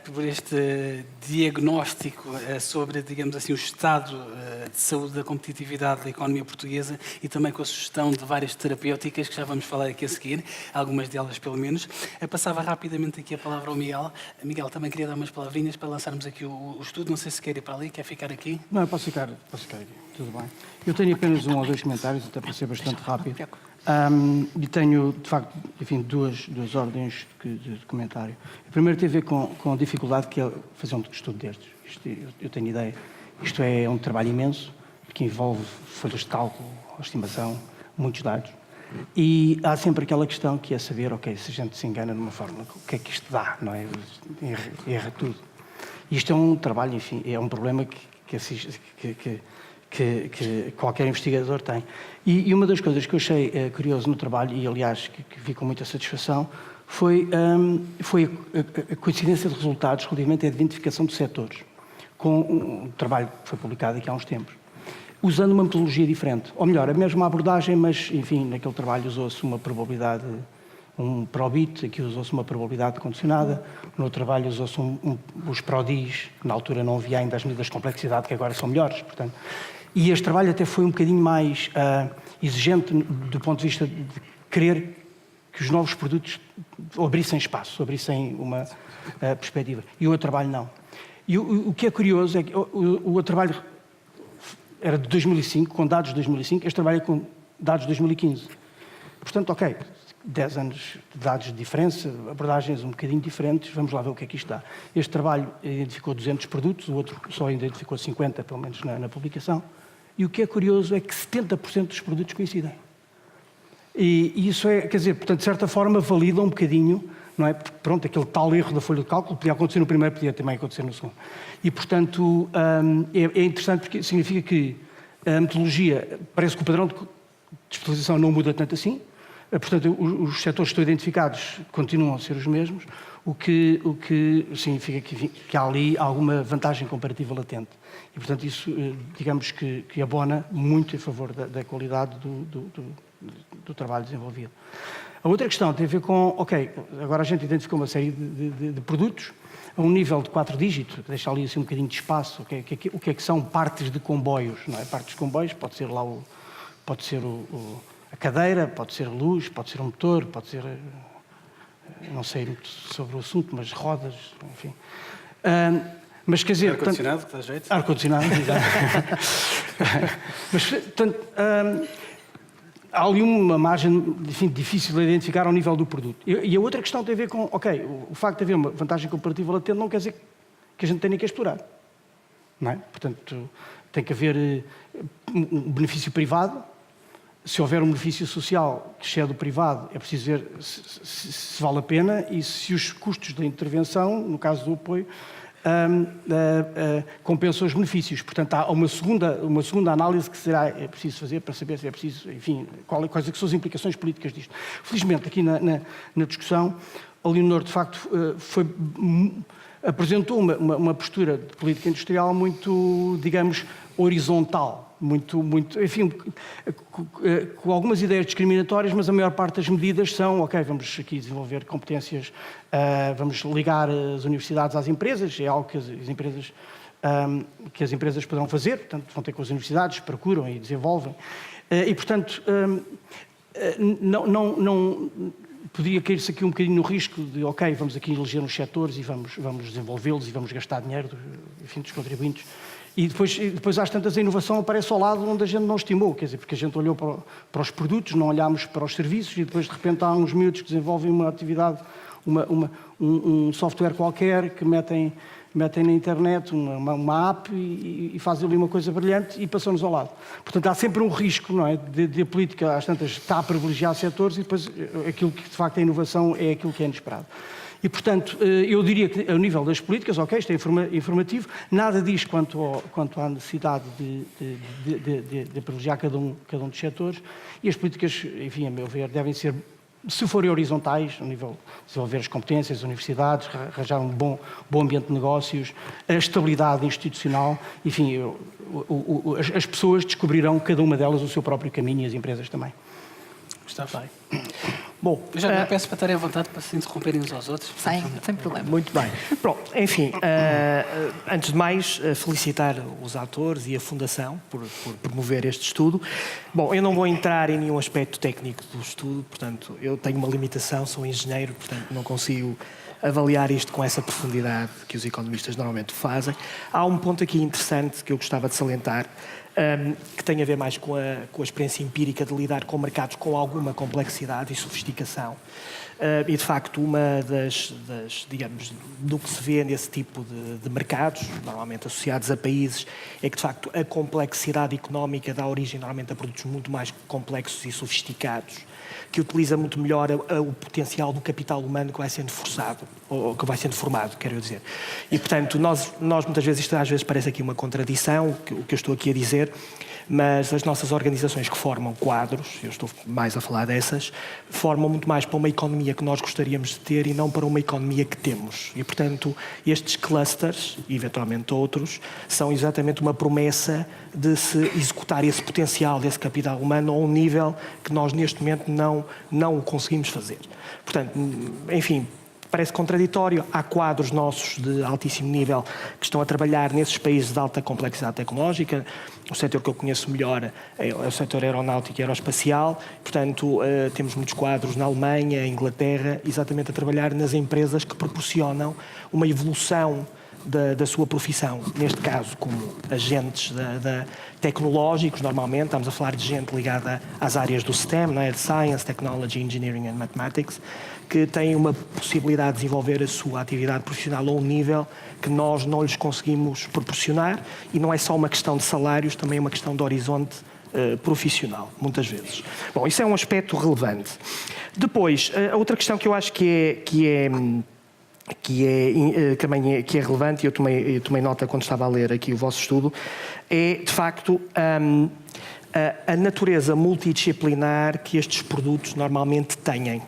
por este diagnóstico sobre, digamos assim, o estado de saúde da competitividade da economia portuguesa e também com a sugestão de várias terapêuticas, que já vamos falar aqui a seguir, algumas delas pelo menos. Passava rapidamente aqui a palavra ao Miguel. Miguel, também queria dar umas palavrinhas para lançarmos aqui o estudo. Não sei se quer ir para ali, quer ficar aqui? Não, eu posso ficar aqui, tudo bem. Eu tenho apenas um ou dois comentários, até para ser bastante rápido. E tenho, de facto, enfim, duas ordens de comentário. O primeiro tem a ver com a dificuldade que é fazer um estudo destes. Eu tenho ideia, isto é um trabalho imenso, que envolve folhas de cálculo, estimação, muitos dados. E há sempre aquela questão que é saber, ok, se a gente se engana numa fórmula, o que é que isto dá, não é? Erra tudo. E isto é um trabalho, enfim, é um problema que qualquer investigador tem. E uma das coisas que eu achei curioso no trabalho, e aliás que vi com muita satisfação, foi a coincidência de resultados relativamente à identificação de setores, com um trabalho que foi publicado aqui há uns tempos, usando uma metodologia diferente. Ou melhor, a mesma abordagem, mas, enfim, naquele trabalho usou-se uma probabilidade, um PROBIT, aqui usou-se uma probabilidade condicionada, no outro trabalho usou-se os PRODIs, que na altura não havia ainda as medidas de complexidade, que agora são melhores, portanto. E este trabalho até foi um bocadinho mais exigente do ponto de vista de querer que os novos produtos abrissem espaço, abrissem uma perspectiva. E o outro trabalho não. E o que é curioso é que o outro trabalho era de 2005, com dados de 2005, este trabalho é com dados de 2015. Portanto, ok, 10 anos de dados de diferença, abordagens um bocadinho diferentes, vamos lá ver o que é que isto dá. Este trabalho identificou 200 produtos, o outro só identificou 50, pelo menos na publicação. E o que é curioso é que 70% dos produtos coincidem. E isso é, quer dizer, portanto, de certa forma, valida um bocadinho, não é? Porque, pronto, aquele tal erro da folha de cálculo podia acontecer no primeiro, podia também acontecer no segundo. E, portanto, é interessante porque significa que a metodologia, parece que o padrão de especialização não muda tanto assim, portanto, os setores que estão identificados continuam a ser os mesmos, o que significa que há ali alguma vantagem comparativa latente. E, portanto, isso, digamos que abona muito em favor da qualidade do trabalho desenvolvido. A outra questão tem a ver com, ok, agora a gente identificou uma série de produtos a um nível de 4 dígitos, deixa ali assim um bocadinho de espaço, o que é que são partes de comboios, não é? Partes de comboios, pode ser lá a cadeira, pode ser a luz, pode ser o motor, pode ser, não sei muito sobre o assunto, mas rodas, enfim. Mas quer dizer... Ar-condicionado, que dá jeito. Ar-condicionado, exato. Mas, portanto, há ali uma margem, enfim, difícil de identificar ao nível do produto. E a outra questão tem a ver com, ok, o facto de haver uma vantagem comparativa latente não quer dizer que a gente tenha que explorar. Não é? Portanto, tem que haver um benefício privado. Se houver um benefício social que excede o privado, é preciso ver se vale a pena e se os custos da intervenção, no caso do apoio, compensam os benefícios. Portanto, há uma segunda análise que é preciso fazer para saber se é preciso, enfim, quais são as implicações políticas disto. Felizmente, aqui na discussão, a Leonor, de facto, apresentou uma postura de política industrial muito, digamos, horizontal. Muito, enfim, com algumas ideias discriminatórias, mas a maior parte das medidas são, ok, vamos aqui desenvolver competências, vamos ligar as universidades às empresas, é algo que as empresas poderão fazer, portanto, vão ter com as universidades, procuram e desenvolvem. E, portanto, não podia cair-se aqui um bocadinho no risco de, ok, vamos aqui eleger uns setores e vamos desenvolvê-los e vamos gastar dinheiro, enfim, dos contribuintes. E depois às tantas, a inovação aparece ao lado onde a gente não estimou, quer dizer, porque a gente olhou para os produtos, não olhámos para os serviços, e depois de repente há uns miúdos que desenvolvem uma atividade, um software qualquer, que metem na internet uma app e fazem ali uma coisa brilhante e passam-nos ao lado. Portanto, há sempre um risco, não é, de a política, às tantas, está a privilegiar setores e depois aquilo que de facto é inovação é aquilo que é inesperado. E, portanto, eu diria que, ao nível das políticas, ok, isto é informativo, nada diz quanto à necessidade de privilegiar cada um dos setores, e as políticas, enfim, a meu ver, devem ser, se forem horizontais, a nível de desenvolver as competências, as universidades, arranjar um bom ambiente de negócios, a estabilidade institucional, enfim, as pessoas descobrirão, cada uma delas, o seu próprio caminho, e as empresas também. Está bem. Bom, Eu já me peço para estarem à vontade para se interromperem uns aos outros. Sem problema. Muito bem. Pronto, enfim, antes de mais, felicitar os atores e a Fundação por promover este estudo. Bom, eu não vou entrar em nenhum aspecto técnico do estudo, portanto, eu tenho uma limitação, sou engenheiro, portanto, não consigo avaliar isto com essa profundidade que os economistas normalmente fazem. Há um ponto aqui interessante que eu gostava de salientar, que tem a ver mais com a experiência empírica de lidar com mercados com alguma complexidade e sofisticação. E, de facto, uma das digamos, do que se vê nesse tipo de mercados, normalmente associados a países, é que, de facto, a complexidade económica dá origem, normalmente, a produtos muito mais complexos e sofisticados, que utiliza muito melhor o potencial do capital humano que vai sendo forçado, ou que vai sendo formado, quero dizer. E, portanto, nós muitas vezes, isto às vezes parece aqui uma contradição, o que eu estou aqui a dizer, mas as nossas organizações que formam quadros, eu estou mais a falar dessas, formam muito mais para uma economia que nós gostaríamos de ter e não para uma economia que temos. E, portanto, estes clusters, e eventualmente outros, são exatamente uma promessa de se executar esse potencial desse capital humano a um nível que nós neste momento não o conseguimos fazer. Portanto, enfim, parece contraditório. Há quadros nossos de altíssimo nível que estão a trabalhar nesses países de alta complexidade tecnológica. O setor que eu conheço melhor é o setor aeronáutico e aeroespacial. Portanto, temos muitos quadros na Alemanha, Inglaterra, exatamente a trabalhar nas empresas que proporcionam uma evolução da sua profissão, neste caso como agentes tecnológicos, normalmente, estamos a falar de gente ligada às áreas do STEM, não é? De Science, Technology, Engineering and Mathematics, que têm uma possibilidade de desenvolver a sua atividade profissional a um nível que nós não lhes conseguimos proporcionar, e não é só uma questão de salários, também é uma questão de horizonte profissional, muitas vezes. Bom, isso é um aspecto relevante. Depois, a outra questão que eu acho que é relevante, e eu tomei nota quando estava a ler aqui o vosso estudo, é, de facto, a natureza multidisciplinar que estes produtos normalmente têm.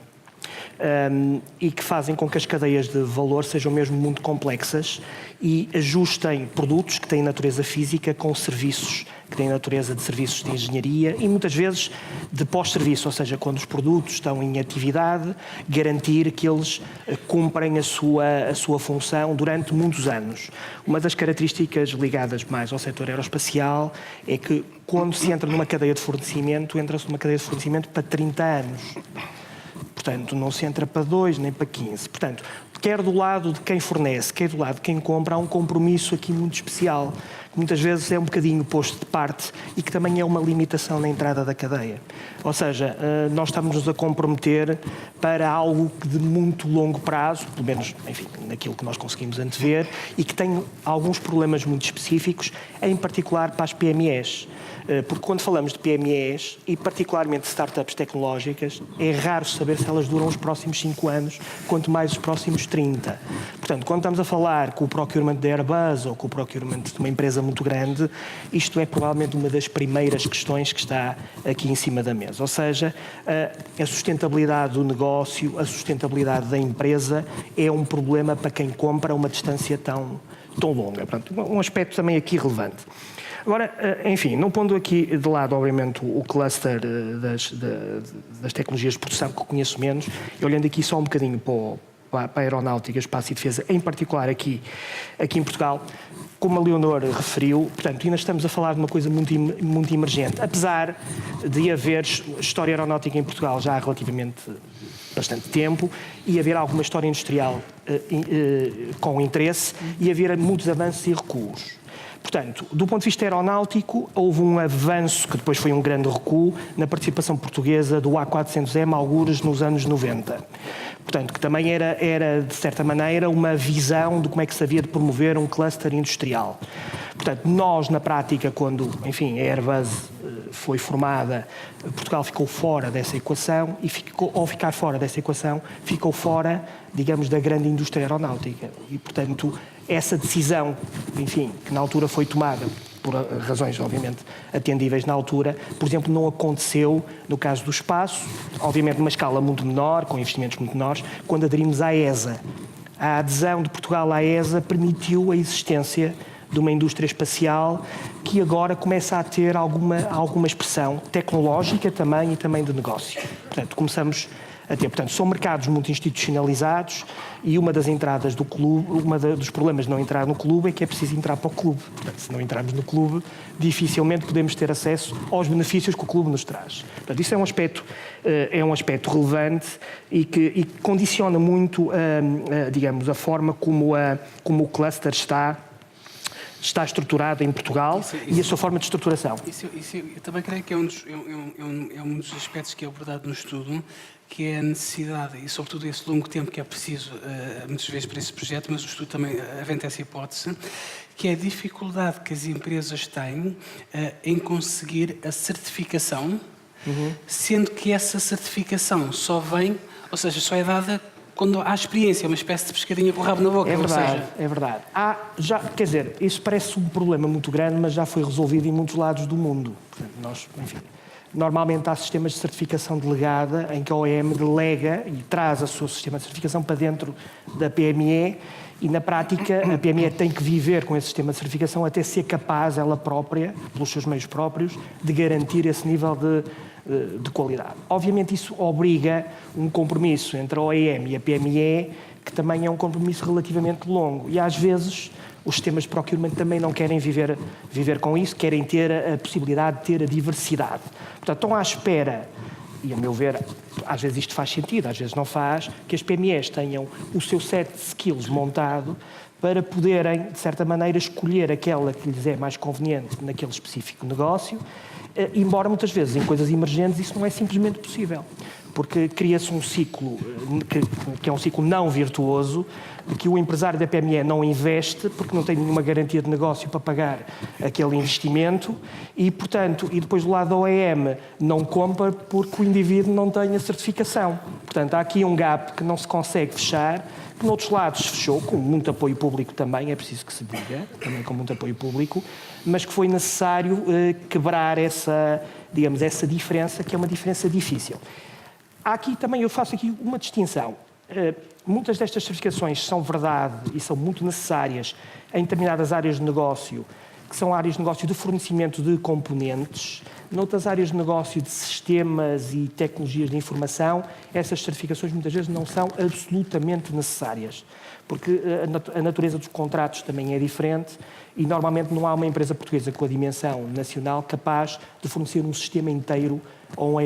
E que fazem com que as cadeias de valor sejam mesmo muito complexas e ajustem produtos que têm natureza física com serviços que têm natureza de serviços de engenharia e muitas vezes de pós-serviço, ou seja, quando os produtos estão em atividade, garantir que eles cumprem a sua função durante muitos anos. Uma das características ligadas mais ao setor aeroespacial é que quando se entra numa cadeia de fornecimento, entra-se numa cadeia de fornecimento para 30 anos. Portanto, não se entra para 2 nem para 15. Portanto, quer do lado de quem fornece, quer do lado de quem compra, há um compromisso aqui muito especial, que muitas vezes é um bocadinho posto de parte e que também é uma limitação na entrada da cadeia. Ou seja, nós estamos-nos a comprometer para algo de muito longo prazo, pelo menos, enfim, naquilo que nós conseguimos antever, e que tem alguns problemas muito específicos, em particular para as PMEs. Porque quando falamos de PMEs, e particularmente de startups tecnológicas, é raro saber se elas duram os próximos 5 anos, quanto mais os próximos 30. Portanto, quando estamos a falar com o procurement da Airbus ou com o procurement de uma empresa muito grande, isto é provavelmente uma das primeiras questões que está aqui em cima da mesa. Ou seja, a sustentabilidade do negócio, a sustentabilidade da empresa é um problema para quem compra a uma distância tão longa. Portanto, um aspecto também aqui relevante. Agora, enfim, não pondo aqui de lado, obviamente, o cluster das tecnologias de produção que eu conheço menos, e olhando aqui só um bocadinho para a aeronáutica, espaço e defesa, em particular aqui em Portugal, como a Leonor referiu, portanto, ainda estamos a falar de uma coisa muito emergente, apesar de haver história aeronáutica em Portugal já há relativamente bastante tempo e haver alguma história industrial com interesse e haver muitos avanços e recuos. Portanto, do ponto de vista aeronáutico, houve um avanço, que depois foi um grande recuo, na participação portuguesa do A400M, algures nos anos 90. Portanto, que também era, de certa maneira, uma visão de como é que se havia de promover um cluster industrial. Portanto, nós, na prática, quando, enfim, a Airbus foi formada, Portugal ficou fora dessa equação e, ao ficar fora dessa equação, ficou fora, digamos, da grande indústria aeronáutica. E, portanto, essa decisão, enfim, que na altura foi tomada por razões, obviamente, atendíveis na altura, por exemplo, não aconteceu no caso do espaço, obviamente numa escala muito menor, com investimentos muito menores, quando aderimos à ESA. A adesão de Portugal à ESA permitiu a existência de uma indústria espacial que agora começa a ter alguma expressão tecnológica também e também de negócio. Portanto, começamos a ter. Portanto, são mercados muito institucionalizados e uma das entradas do clube, dos problemas de não entrar no clube é que é preciso entrar para o clube. Portanto, se não entrarmos no clube, dificilmente podemos ter acesso aos benefícios que o clube nos traz. Portanto, isso é um aspecto relevante e que condiciona muito, digamos, a forma como o cluster está estruturado em Portugal e a sua forma de estruturação. Eu também creio que é um dos aspectos que é abordado no estudo, que é a necessidade, e sobretudo esse longo tempo que é preciso, muitas vezes, para esse projeto, mas o estudo também aventa essa hipótese, que é a dificuldade que as empresas têm em conseguir a certificação, sendo que essa certificação só vem, ou seja, só é dada quando há experiência, uma espécie de pescadinha com o rabo na boca. É verdade, é verdade. Quer dizer, isso parece um problema muito grande, mas já foi resolvido em muitos lados do mundo. Portanto, normalmente há sistemas de certificação delegada em que a OEM delega e traz o seu sistema de certificação para dentro da PME e, na prática, a PME tem que viver com esse sistema de certificação até ser capaz, ela própria, pelos seus meios próprios, de garantir esse nível de qualidade. Obviamente isso obriga um compromisso entre a OEM e a PME, que também é um compromisso relativamente longo. E às vezes os sistemas de procurement também não querem viver com isso, querem ter a possibilidade de ter a diversidade. Portanto, estão à espera, e a meu ver, às vezes isto faz sentido, às vezes não faz, que as PMEs tenham o seu set de skills montado para poderem, de certa maneira, escolher aquela que lhes é mais conveniente naquele específico negócio, embora muitas vezes em coisas emergentes isso não é simplesmente possível, porque cria-se um ciclo que é um ciclo não virtuoso, de que o empresário da PME não investe porque não tem nenhuma garantia de negócio para pagar aquele investimento e, portanto, e depois do lado da OEM não compra porque o indivíduo não tem a certificação. Portanto, há aqui um gap que não se consegue fechar, que noutros lados se fechou, com muito apoio público também, é preciso que se diga, também com muito apoio público, mas que foi necessário quebrar essa diferença, que é uma diferença difícil. Há aqui também, eu faço aqui uma distinção. Muitas destas certificações são verdade e são muito necessárias em determinadas áreas de negócio, que são áreas de negócio de fornecimento de componentes. Noutras áreas de negócio de sistemas e tecnologias de informação, essas certificações muitas vezes não são absolutamente necessárias, porque a natureza dos contratos também é diferente e normalmente não há uma empresa portuguesa com a dimensão nacional capaz de fornecer um sistema inteiro, ou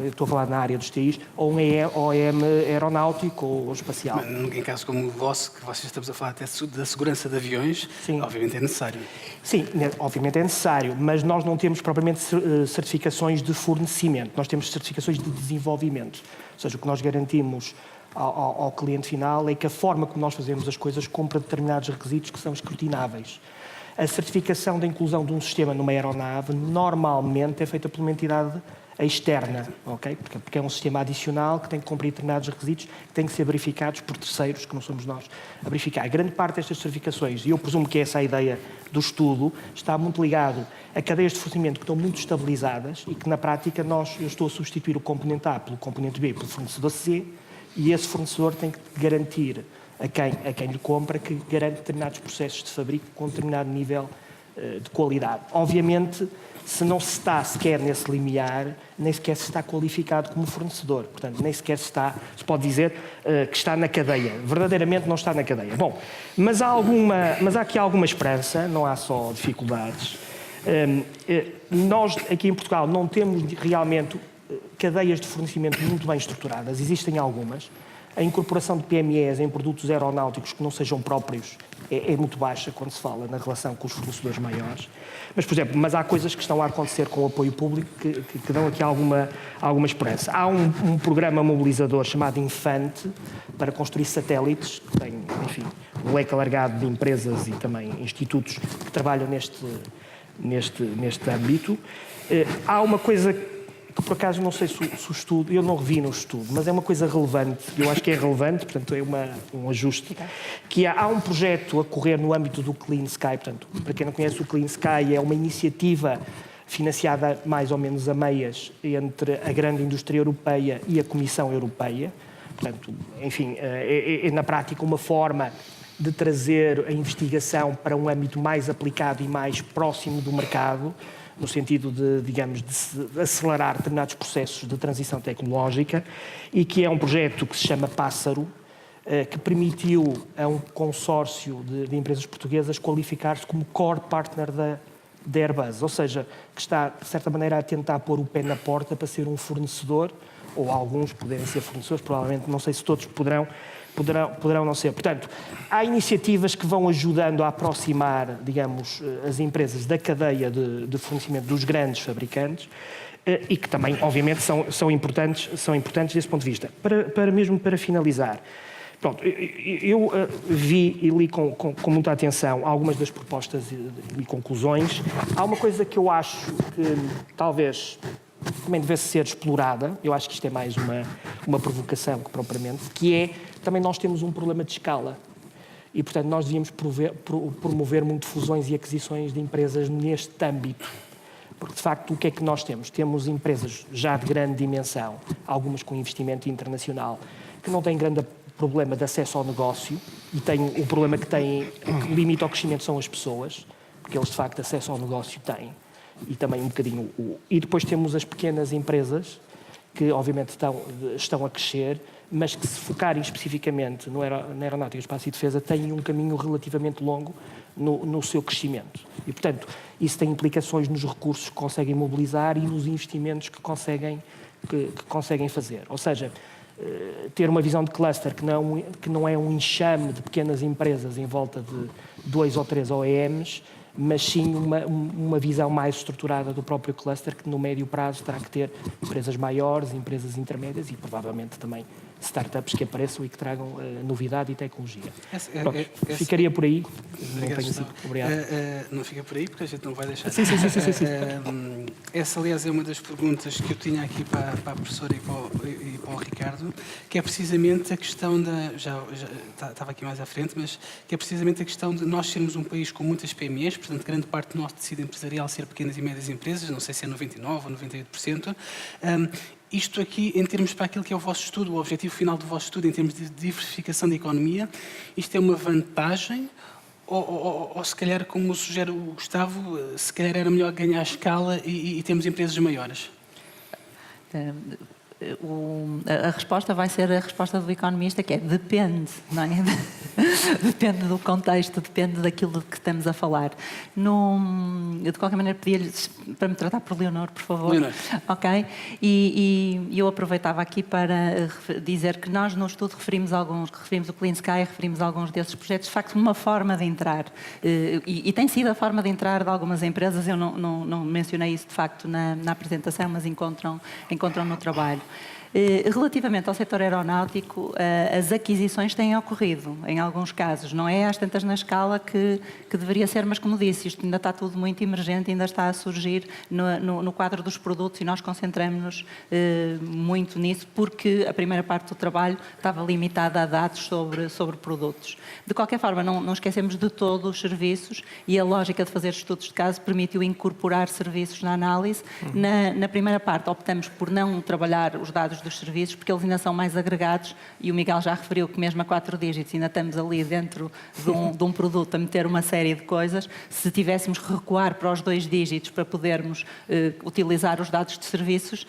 estou a falar na área dos TIs, ou um OEM aeronáutico ou espacial. Mas, em casos como o vosso, que vocês estamos a falar até da segurança de aviões, sim, obviamente é necessário. Sim, obviamente é necessário, mas nós não temos propriamente certificações de fornecimento, nós temos certificações de desenvolvimento. Ou seja, o que nós garantimos ao cliente final é que a forma como nós fazemos as coisas cumpra determinados requisitos que são escrutináveis. A certificação da inclusão de um sistema numa aeronave normalmente é feita por uma entidade externa, ok? Porque é um sistema adicional que tem que cumprir determinados requisitos que têm que ser verificados por terceiros, que não somos nós a verificar. A grande parte destas certificações, e eu presumo que essa é a ideia do estudo, está muito ligado a cadeias de fornecimento que estão muito estabilizadas e que, na prática, eu estou a substituir o componente A pelo componente B pelo fornecedor C e esse fornecedor tem que garantir a quem lhe compra que garante determinados processos de fabrico com determinado nível de qualidade. Obviamente, se não se está sequer nesse limiar, nem sequer se está qualificado como fornecedor. Portanto, nem sequer se pode dizer que está na cadeia. Verdadeiramente não está na cadeia. Bom, mas há aqui alguma esperança, não há só dificuldades. Nós, aqui em Portugal, não temos realmente cadeias de fornecimento muito bem estruturadas. Existem algumas. A incorporação de PMEs em produtos aeronáuticos que não sejam próprios é muito baixa quando se fala na relação com os fornecedores maiores. Mas, por exemplo, há coisas que estão a acontecer com o apoio público que dão aqui alguma esperança. Há um programa mobilizador chamado Infante para construir satélites, que tem, enfim, um leque alargado de empresas e também institutos que trabalham neste âmbito. Há uma coisa que, por acaso, não sei se o estudo, eu não revi no estudo, mas é uma coisa relevante, eu acho que é relevante, portanto é um ajuste, que há um projeto a correr no âmbito do Clean Sky. Portanto, para quem não conhece, o Clean Sky é uma iniciativa financiada mais ou menos a meias entre a grande indústria europeia e a Comissão Europeia. Portanto, enfim, é na prática uma forma de trazer a investigação para um âmbito mais aplicado e mais próximo do mercado, no sentido de acelerar determinados processos de transição tecnológica, e que é um projeto que se chama Pássaro, que permitiu a um consórcio de empresas portuguesas qualificar-se como core partner da Airbus, ou seja, que está, de certa maneira, a tentar pôr o pé na porta para ser um fornecedor, ou alguns poderem ser fornecedores, provavelmente, não sei se todos poderão não ser. Portanto, há iniciativas que vão ajudando a aproximar, digamos, as empresas da cadeia de fornecimento dos grandes fabricantes e que também, obviamente, são importantes desse ponto de vista. Mesmo para finalizar, pronto, eu vi e li com muita atenção algumas das propostas e conclusões. Há uma coisa que eu acho que talvez também devesse ser explorada, eu acho que isto é mais uma provocação que propriamente, que é, também nós temos um problema de escala e, portanto, nós devíamos promover muito fusões e aquisições de empresas neste âmbito, porque, de facto, o que é que nós temos? Temos empresas já de grande dimensão, algumas com investimento internacional, que não têm grande problema de acesso ao negócio e têm o problema que limita o crescimento são as pessoas, porque eles, de facto, acesso ao negócio têm. E também um bocadinho E depois temos as pequenas empresas que, obviamente, estão a crescer, mas que, se focarem especificamente na aeronáutica, espaço e defesa, têm um caminho relativamente longo no seu crescimento. E, portanto, isso tem implicações nos recursos que conseguem mobilizar e nos investimentos que conseguem fazer. Ou seja, ter uma visão de cluster que não é um enxame de pequenas empresas em volta de 2 ou 3 OEMs, mas sim uma visão mais estruturada do próprio cluster, que no médio prazo terá que ter empresas maiores, empresas intermédias e provavelmente também startups que apareçam e que tragam novidade e tecnologia. Ficaria por aí. Obrigado. Não fica por aí, porque a gente não vai deixar. Sim. Essa, aliás, é uma das perguntas que eu tinha aqui para a professora e para o Ricardo, que é precisamente a questão já estava aqui mais à frente, mas que é precisamente a questão de nós sermos um país com muitas PMEs, portanto, grande parte do nosso tecido empresarial ser pequenas e médias empresas, não sei se é 99% ou 98%. Isto aqui, em termos para aquilo que é o vosso estudo, o objetivo final do vosso estudo, em termos de diversificação da economia, isto é uma vantagem ou se calhar, como sugere o Gustavo, se calhar era melhor ganhar escala e termos empresas maiores? A resposta vai ser a resposta do economista, que é depende, não é? Depende do contexto, depende daquilo de que estamos a falar. Eu, de qualquer maneira, pedia-lhe para me tratar por Leonor, por favor. Leonor. Ok? E eu aproveitava aqui para dizer que nós no estudo referimos o Clean Sky, referimos alguns desses projetos, de facto, uma forma de entrar. E tem sido a forma de entrar de algumas empresas, eu não mencionei isso, de facto, na apresentação, mas encontram no trabalho. Relativamente ao setor aeronáutico, as aquisições têm ocorrido, em alguns casos. Não é às tantas na escala que deveria ser, mas, como disse, isto ainda está tudo muito emergente, ainda está a surgir no quadro dos produtos e nós concentramos-nos muito nisso, porque a primeira parte do trabalho estava limitada a dados sobre produtos. De qualquer forma, não esquecemos de todo os serviços e a lógica de fazer estudos de caso permitiu incorporar serviços na análise. Na primeira parte, optamos por não trabalhar os dados dos serviços, porque eles ainda são mais agregados, e o Miguel já referiu que mesmo a 4 dígitos ainda estamos ali dentro de um produto a meter uma série de coisas. Se tivéssemos que recuar para os 2 dígitos para podermos utilizar os dados de serviços,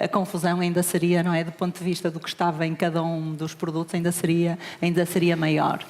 a confusão ainda seria, não é, do ponto de vista do que estava em cada um dos produtos, ainda seria maior.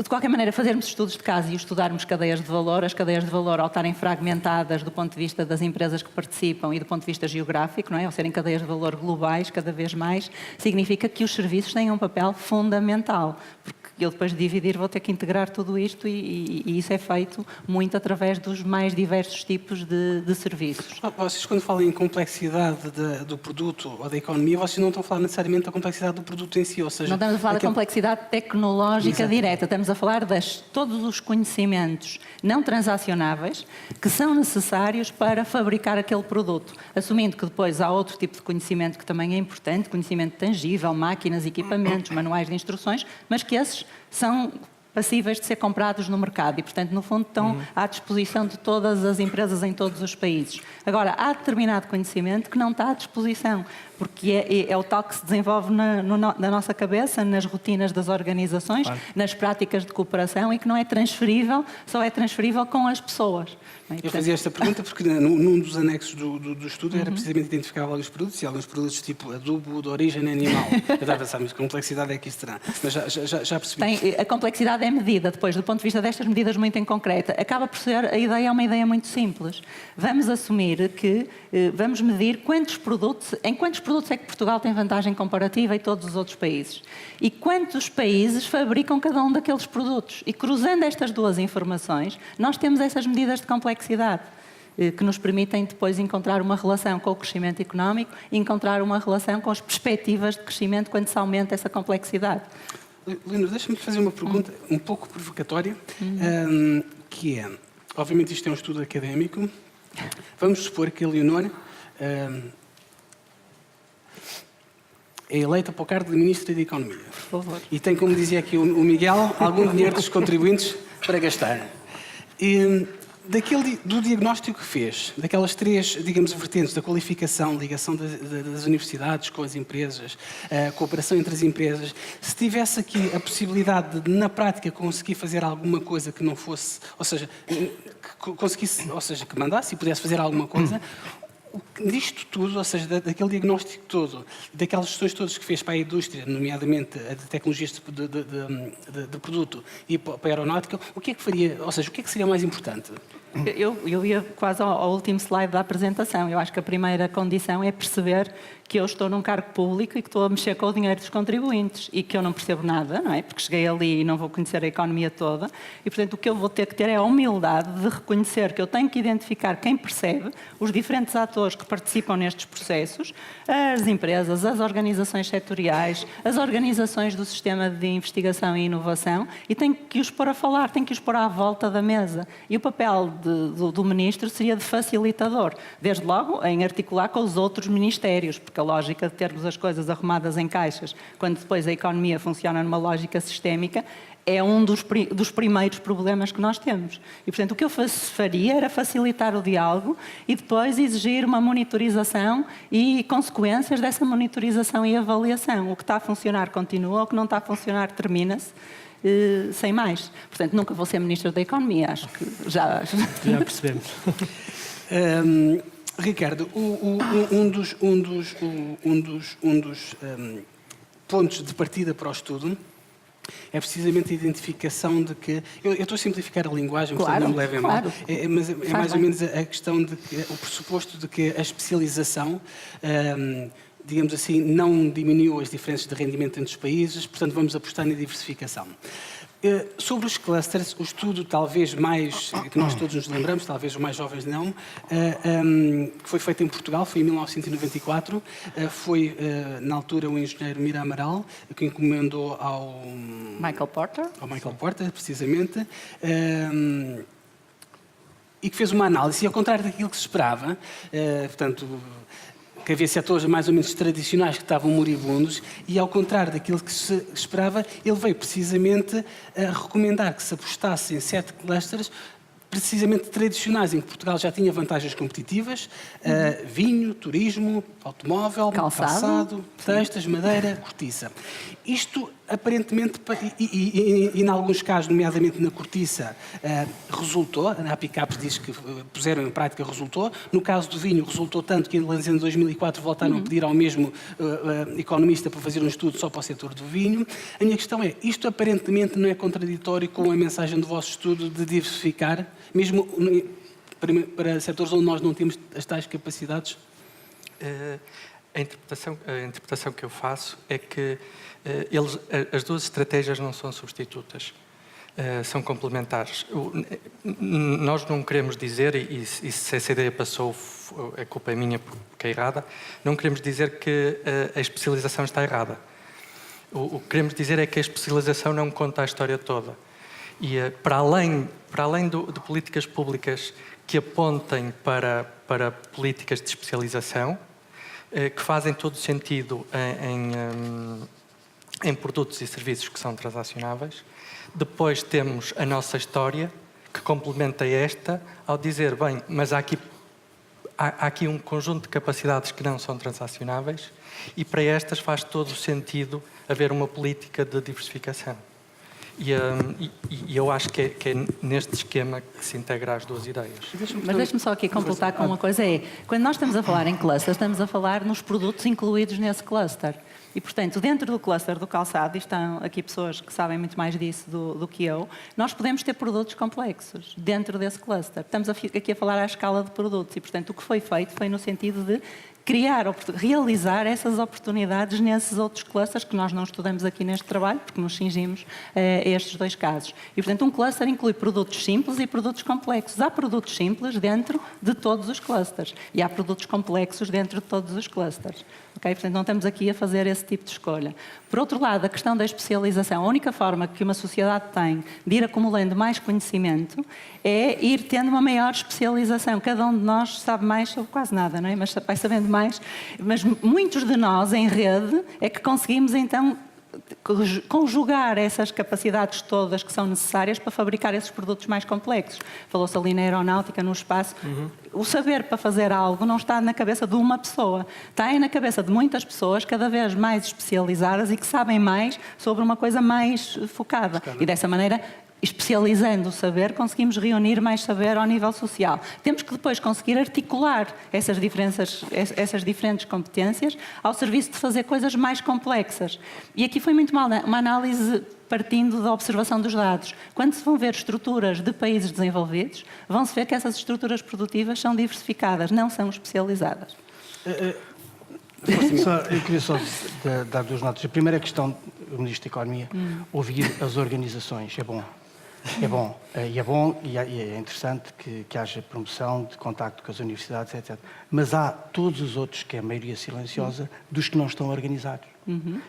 De qualquer maneira, fazermos estudos de caso e estudarmos cadeias de valor, as cadeias de valor, ao estarem fragmentadas do ponto de vista das empresas que participam e do ponto de vista geográfico, não é? Ao serem cadeias de valor globais cada vez mais, significa que os serviços têm um papel fundamental, porque E eu depois de dividir vou ter que integrar tudo isto e isso é feito muito através dos mais diversos tipos de serviços. Vocês, quando falam em complexidade do produto ou da economia, vocês não estão a falar necessariamente da complexidade do produto em si, ou seja... Não estamos a falar da complexidade tecnológica Exato. direta, estamos a falar de todos os conhecimentos não transacionáveis que são necessários para fabricar aquele produto, assumindo que depois há outro tipo de conhecimento que também é importante, conhecimento tangível, máquinas, equipamentos, manuais de instruções, mas que esses são passíveis de ser comprados no mercado e, portanto, no fundo, estão à disposição de todas as empresas em todos os países. Agora, há determinado conhecimento que não está à disposição, porque é o tal que se desenvolve na nossa cabeça, nas rotinas das organizações, nas práticas de cooperação e que não é transferível, só é transferível com as pessoas. Não é? Eu fazia esta pergunta porque num dos anexos do estudo era precisamente identificar alguns produtos e alguns produtos tipo adubo de origem animal. Eu estava a pensar, mas que complexidade é que isto terá? Mas já percebi. A complexidade é medida depois, do ponto de vista destas medidas muito em concreta. Acaba por ser, a ideia é uma ideia muito simples. Vamos assumir que vamos medir em quantos produtos é que Portugal tem vantagem comparativa e todos os outros países. E quantos países fabricam cada um daqueles produtos. E cruzando estas duas informações, nós temos essas medidas de complexidade que nos permitem depois encontrar uma relação com o crescimento económico e encontrar uma relação com as perspectivas de crescimento quando se aumenta essa complexidade. Leonor, deixa-me fazer uma pergunta um pouco provocatória, que é, obviamente isto é um estudo académico, vamos supor que a Leonor é eleita para o cargo de Ministra da Economia. Por favor. E tem, como dizia aqui o Miguel, algum dinheiro dos contribuintes para gastar. E, do diagnóstico que fez, daquelas três, digamos, vertentes da qualificação, ligação das universidades com as empresas, a cooperação entre as empresas, se tivesse aqui a possibilidade de, na prática, conseguir fazer alguma coisa que não fosse, ou seja, que conseguisse, ou seja, que mandasse e pudesse fazer alguma coisa, disto tudo, ou seja, daquele diagnóstico todo, daquelas gestões todas que fez para a indústria, nomeadamente a de tecnologias de produto e para a aeronáutica, o que é que faria, ou seja, o que é que seria mais importante? Eu ia quase ao último slide da apresentação. Eu acho que a primeira condição é perceber que eu estou num cargo público e que estou a mexer com o dinheiro dos contribuintes e que eu não percebo nada, não é? Porque cheguei ali e não vou conhecer a economia toda. E, portanto, o que eu vou ter que ter é a humildade de reconhecer que eu tenho que identificar quem percebe, os diferentes atores que participam nestes processos, as empresas, as organizações setoriais, as organizações do sistema de investigação e inovação, e tenho que os pôr a falar, tenho que os pôr à volta da mesa. E o papel do ministro seria de facilitador, desde logo em articular com os outros ministérios, porque a lógica de termos as coisas arrumadas em caixas, quando depois a economia funciona numa lógica sistémica, é um dos primeiros problemas que nós temos. E, portanto, o que eu faria era facilitar o diálogo e depois exigir uma monitorização e consequências dessa monitorização e avaliação. O que está a funcionar continua, o que não está a funcionar termina-se. Sem mais. Portanto, nunca vou ser Ministra da Economia, acho que já percebemos. Ricardo, um dos pontos de partida para o estudo é precisamente a identificação de que... Eu estou a simplificar a linguagem, portanto não me levem mal. Claro. Mas é mais ou menos a questão de que o pressuposto de que a especialização... digamos assim, não diminuiu as diferenças de rendimento entre os países, portanto vamos apostar na diversificação. Sobre os clusters, o estudo talvez mais, que nós todos nos lembramos, talvez os mais jovens não, que foi feito em Portugal, foi em 1994, foi na altura o engenheiro Mira Amaral, que encomendou ao Michael Porter, precisamente, e que fez uma análise, e ao contrário daquilo que se esperava, portanto... que havia setores mais ou menos tradicionais que estavam moribundos e, ao contrário daquilo que se esperava, ele veio precisamente a recomendar que se apostasse em 7 clusters precisamente tradicionais, em que Portugal já tinha vantagens competitivas, vinho, turismo, automóvel, calçado, textas, madeira, cortiça. Isto, aparentemente, e em alguns casos, nomeadamente na cortiça, resultou, a APICAPS diz que puseram em prática, resultou. No caso do vinho, resultou tanto que eles em 2004 voltaram a pedir ao mesmo economista para fazer um estudo só para o setor do vinho. A minha questão é, isto aparentemente não é contraditório com a mensagem do vosso estudo de diversificar, mesmo para setores onde nós não temos as tais capacidades? A interpretação que eu faço é que as duas estratégias não são substitutas, são complementares. Nós não queremos dizer, e se essa ideia passou, a culpa é minha porque é errada, não queremos dizer que a especialização está errada. O que queremos dizer é que a especialização não conta a história toda. E para além de políticas públicas que apontem para políticas de especialização, que fazem todo sentido em produtos e serviços que são transacionáveis, depois temos a nossa história, que complementa esta, ao dizer, bem, mas há aqui um conjunto de capacidades que não são transacionáveis, e para estas faz todo o sentido haver uma política de diversificação. E eu acho que é neste esquema que se integra as duas ideias. Mas deixe-me só aqui completar com uma coisa. Quando nós estamos a falar em cluster, estamos a falar nos produtos incluídos nesse cluster. E, portanto, dentro do cluster do calçado, e estão aqui pessoas que sabem muito mais disso do que eu, nós podemos ter produtos complexos dentro desse cluster. Estamos aqui a falar à escala de produtos e, portanto, o que foi feito foi no sentido de realizar essas oportunidades nesses outros clusters que nós não estudamos aqui neste trabalho, porque nos cingimos a estes dois casos. E, portanto, um cluster inclui produtos simples e produtos complexos. Há produtos simples dentro de todos os clusters e há produtos complexos dentro de todos os clusters. Okay? Portanto, não estamos aqui a fazer esse tipo de escolha. Por outro lado, a questão da especialização, a única forma que uma sociedade tem de ir acumulando mais conhecimento é ir tendo uma maior especialização. Cada um de nós sabe mais sobre quase nada, não é? Mas vai sabendo mais. Mas muitos de nós, em rede, é que conseguimos, então, conjugar essas capacidades todas que são necessárias para fabricar esses produtos mais complexos. Falou-se ali na aeronáutica, no espaço. O saber para fazer algo não está na cabeça de uma pessoa. Está na cabeça de muitas pessoas, cada vez mais especializadas e que sabem mais sobre uma coisa mais focada. E dessa maneira, especializando o saber, conseguimos reunir mais saber ao nível social. Temos que depois conseguir articular essas diferentes competências ao serviço de fazer coisas mais complexas. E aqui foi muito mal uma análise partindo da observação dos dados. Quando se vão ver estruturas de países desenvolvidos, vão-se ver que essas estruturas produtivas são diversificadas, não são especializadas. Eu queria só dar duas notas. A primeira questão, o Ministro da Economia, ouvir as organizações. É bom. É bom. E é interessante que haja promoção de contacto com as universidades, etc. Mas há todos os outros, que é a maioria silenciosa, dos que não estão organizados.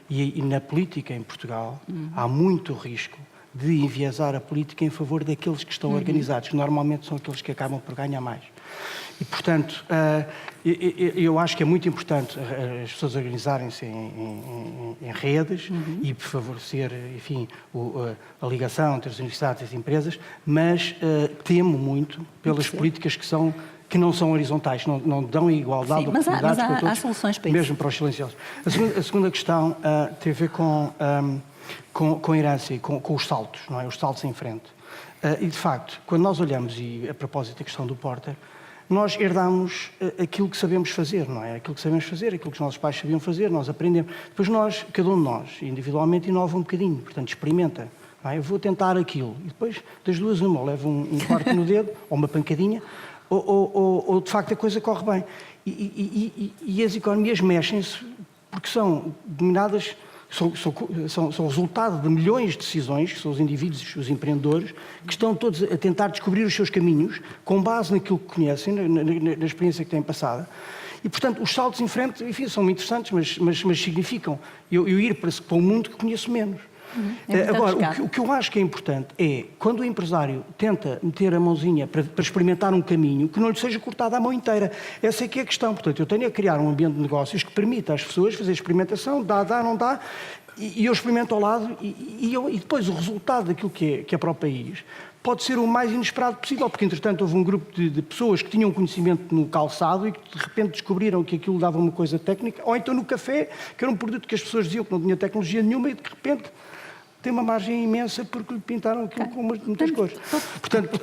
E na política em Portugal há muito risco de enviesar a política em favor daqueles que estão organizados, que normalmente são aqueles que acabam por ganhar mais. E, portanto, eu acho que é muito importante as pessoas organizarem-se em redes e favorecer, enfim, a ligação entre as universidades e as empresas, mas temo muito pelas políticas que não são horizontais, não dão igualdade de oportunidades para todos, há soluções para isso. mesmo para os silenciosos. A segunda questão tem a ver com a herança e com os saltos, não é? Os saltos em frente. E, de facto, quando nós olhamos, e a propósito da questão do Porter, nós herdamos aquilo que sabemos fazer, não é? Aquilo que sabemos fazer, aquilo que os nossos pais sabiam fazer, nós aprendemos. Depois cada um de nós, individualmente, inova um bocadinho, portanto, experimenta. Não é? Eu vou tentar aquilo. E depois, das duas, uma, ou levo um corte no dedo, ou uma pancadinha, ou de facto a coisa corre bem. E as economias mexem-se porque são dominadas... São resultado de milhões de decisões, que são os indivíduos, os empreendedores, que estão todos a tentar descobrir os seus caminhos, com base naquilo que conhecem, na experiência que têm passada. E, portanto, os saltos em frente, enfim, são muito interessantes, mas significam eu ir para um mundo que conheço menos. Agora, o que eu acho que é importante é, quando o empresário tenta meter a mãozinha para experimentar um caminho, que não lhe seja cortada a mão inteira. Essa é que é a questão. Portanto, eu tenho a criar um ambiente de negócios que permita às pessoas fazer experimentação, dá, não dá, e eu experimento ao lado, e depois o resultado daquilo que é para o país pode ser o mais inesperado possível, porque, entretanto, houve um grupo de pessoas que tinham conhecimento no calçado e que, de repente, descobriram que aquilo dava uma coisa técnica, ou então no café, que era um produto que as pessoas diziam que não tinha tecnologia nenhuma, e, de repente, tem uma margem imensa porque lhe pintaram aquilo com muitas cores. Portanto,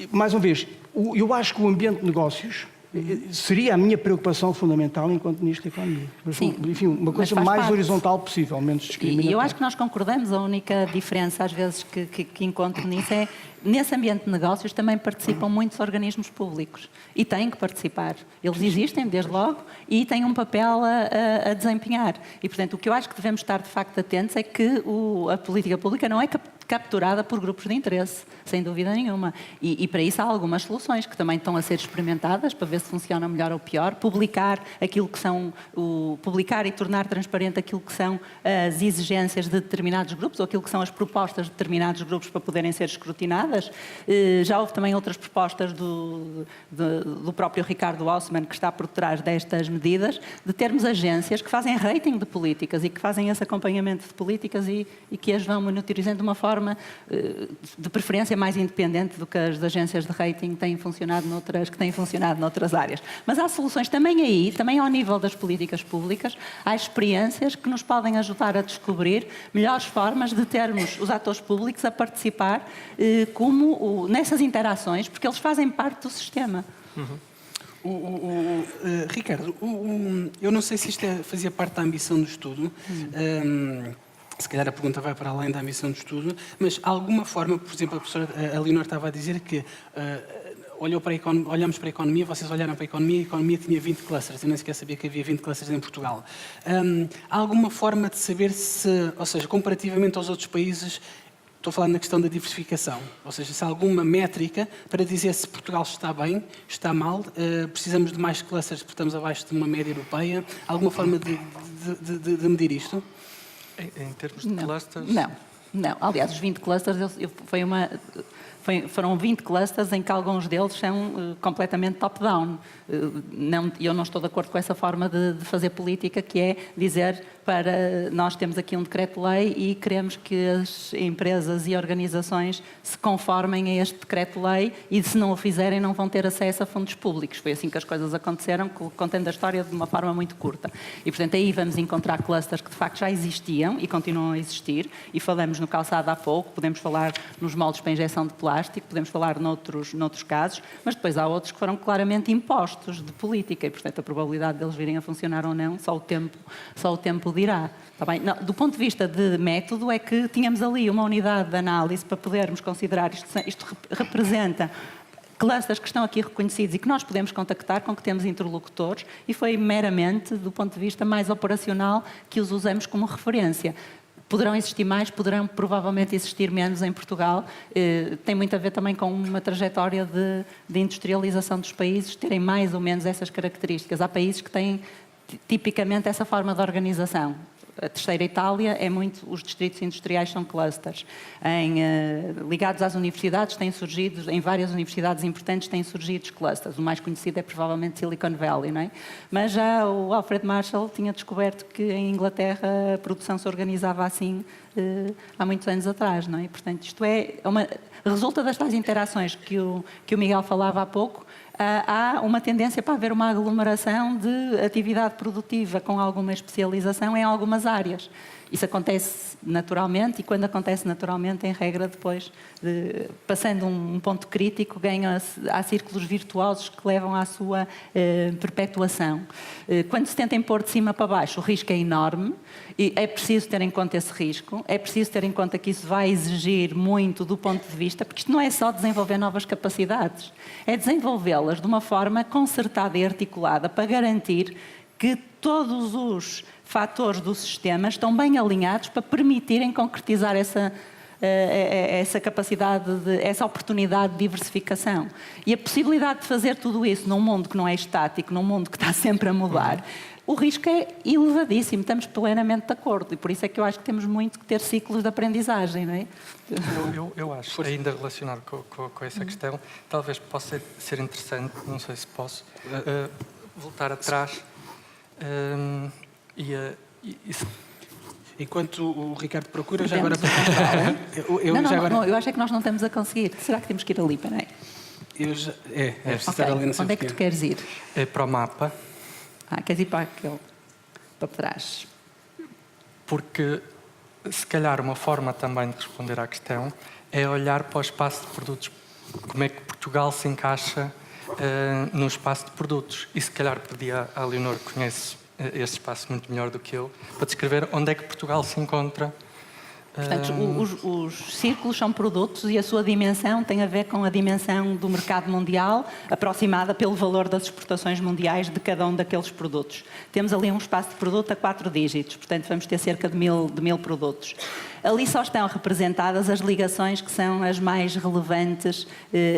mais uma vez, eu acho que o ambiente de negócios seria a minha preocupação fundamental enquanto Ministro da Economia. Sim, enfim, uma coisa mais horizontal possível, menos discriminatória. E eu acho que nós concordamos, a única diferença, às vezes, que encontro nisso é nesse ambiente de negócios também participam muitos organismos públicos e têm que participar. Eles existem, desde logo, e têm um papel a desempenhar. E, portanto, o que eu acho que devemos estar, de facto, atentos é que a política pública não é capturada por grupos de interesse, sem dúvida nenhuma. E para isso há algumas soluções que também estão a ser experimentadas para ver se funciona melhor ou pior. Publicar aquilo que são, publicar e tornar transparente aquilo que são as exigências de determinados grupos ou aquilo que são as propostas de determinados grupos para poderem ser escrutinadas. Já houve também outras propostas do próprio Ricardo Haussmann, que está por trás destas medidas, de termos agências que fazem rating de políticas e que fazem esse acompanhamento de políticas e que as vão monitorizando de uma forma de preferência mais independente do que as agências de rating têm funcionado noutras áreas. Mas há soluções também aí, também ao nível das políticas públicas, há experiências que nos podem ajudar a descobrir melhores formas de termos os atores públicos a participar nessas interações, porque eles fazem parte do sistema. Ricardo, eu não sei se isto fazia parte da ambição do estudo. Se calhar a pergunta vai para além da ambição do estudo, mas alguma forma, por exemplo, a professora Leonor estava a dizer que olhamos para a economia, vocês olharam para a economia tinha 20 clusters, eu nem sequer sabia que havia 20 clusters em Portugal. Há alguma forma de saber se, ou seja, comparativamente aos outros países, estou a falar na questão da diversificação, ou seja, se há alguma métrica para dizer se Portugal está bem, está mal, precisamos de mais clusters porque estamos abaixo de uma média europeia, há alguma forma de medir isto? Em termos de clusters? Não. Aliás, os 20 clusters foram 20 clusters em que alguns deles são completamente top-down. Eu não estou de acordo com essa forma de fazer política, que é dizer para nós temos aqui um decreto-lei e queremos que as empresas e organizações se conformem a este decreto-lei e se não o fizerem não vão ter acesso a fundos públicos. Foi assim que as coisas aconteceram, contando a história de uma forma muito curta. E, portanto, aí vamos encontrar clusters que de facto já existiam e continuam a existir, e falamos no calçado há pouco, podemos falar nos moldes para injeção de plástico, podemos falar noutros casos, mas depois há outros que foram claramente impostos de política e, portanto, a probabilidade deles virem a funcionar ou não, só o tempo dirá. Está bem? Não, do ponto de vista de método, é que tínhamos ali uma unidade de análise para podermos considerar isto representa clusters que estão aqui reconhecidos e que nós podemos contactar, com que temos interlocutores, e foi meramente, do ponto de vista mais operacional, que os usamos como referência. Poderão existir mais, poderão provavelmente existir menos em Portugal. Tem muito a ver também com uma trajetória de industrialização dos países, terem mais ou menos essas características. Há países que têm tipicamente essa forma de organização. A terceira Itália é muito, os distritos industriais são clusters. Ligados às universidades têm surgido, em várias universidades importantes têm surgido clusters. O mais conhecido é provavelmente Silicon Valley, não é? Mas já o Alfred Marshall tinha descoberto que em Inglaterra a produção se organizava assim há muitos anos atrás, não é? Portanto, isto resulta das tais interações que o Miguel falava há pouco. Há uma tendência para haver uma aglomeração de atividade produtiva com alguma especialização em algumas áreas. Isso acontece naturalmente e, quando acontece naturalmente, em regra, depois, passando um ponto crítico, há círculos virtuosos que levam à sua perpetuação. Quando se tenta impor de cima para baixo, o risco é enorme e é preciso ter em conta esse risco, é preciso ter em conta que isso vai exigir muito do ponto de vista, porque isto não é só desenvolver novas capacidades, é desenvolvê-las de uma forma concertada e articulada para garantir que todos os fatores do sistema estão bem alinhados para permitirem concretizar essa capacidade, essa oportunidade de diversificação. E a possibilidade de fazer tudo isso num mundo que não é estático, num mundo que está sempre a mudar, o risco é elevadíssimo, estamos plenamente de acordo. E por isso é que eu acho que temos muito que ter ciclos de aprendizagem, não é? Eu acho, ainda relacionado com essa questão, talvez possa ser interessante, não sei se posso, voltar atrás. Enquanto o Ricardo procura, já Podemos. agora... Não, eu acho que nós não estamos a conseguir. Será que temos que ir ali? Peraí. preciso Okay. estar ali na Onde é que tu queres ir? É para o mapa. Queres ir para aquele, para trás? Porque, se calhar, uma forma também de responder à questão é olhar para o espaço de produtos. Como é que Portugal se encaixa no espaço de produtos? E, se calhar, pedia à Leonor, que conhece este espaço muito melhor do que eu, para descrever onde é que Portugal se encontra Portanto, os círculos são produtos e a sua dimensão tem a ver com a dimensão do mercado mundial, aproximada pelo valor das exportações mundiais de cada um daqueles produtos. Temos ali um espaço de produto a 4 dígitos, portanto vamos ter cerca de mil produtos. Ali só estão representadas as ligações que são as mais relevantes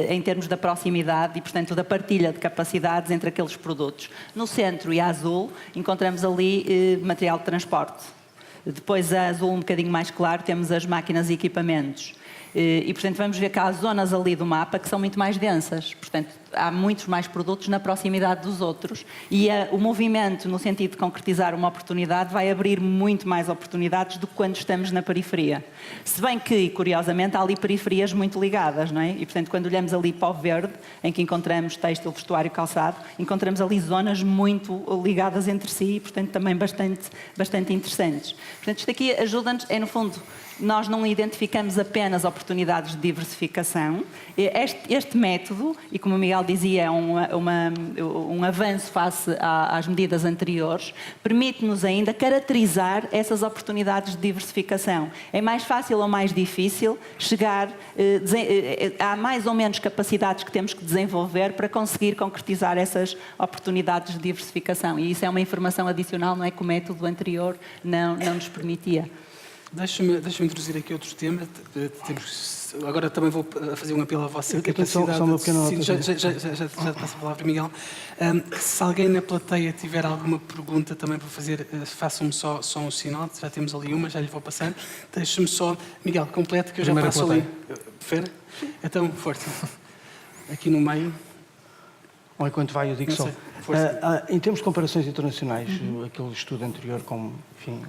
em termos da proximidade e, portanto, da partilha de capacidades entre aqueles produtos. No centro e a azul encontramos ali material de transporte. Depois, a azul um bocadinho mais claro, temos as máquinas e equipamentos. E, portanto, vamos ver que há zonas ali do mapa que são muito mais densas. Portanto, há muitos mais produtos na proximidade dos outros. E o movimento, no sentido de concretizar uma oportunidade, vai abrir muito mais oportunidades do que quando estamos na periferia. Se bem que, curiosamente, há ali periferias muito ligadas, não é? E, portanto, quando olhamos ali para o verde, em que encontramos têxtil, vestuário e calçado, encontramos ali zonas muito ligadas entre si e, portanto, também bastante interessantes. Portanto, isto aqui ajuda-nos, no fundo, nós não identificamos apenas oportunidades de diversificação. Este método, e como o Miguel dizia, é um avanço face às medidas anteriores, permite-nos ainda caracterizar essas oportunidades de diversificação. É mais fácil ou mais difícil chegar, há mais ou menos capacidades que temos que desenvolver para conseguir concretizar essas oportunidades de diversificação. E isso é uma informação adicional, não é, que o método anterior não nos permitia. Deixa-me introduzir aqui outros temas. Agora também vou fazer um apelo à vossa capacidade. Só uma pequena Sim, já te passo a palavra, Miguel. Se alguém na plateia tiver alguma pergunta também para fazer, façam-me só um sinal. Já temos ali uma, já lhe vou passar. Deixa-me só, Miguel, complete, que eu já passo ali. Prefere? Então, força. Aqui no meio. Ou enquanto vai, eu digo Não só. sei, força. Em termos de comparações internacionais, aquele estudo anterior, como, enfim,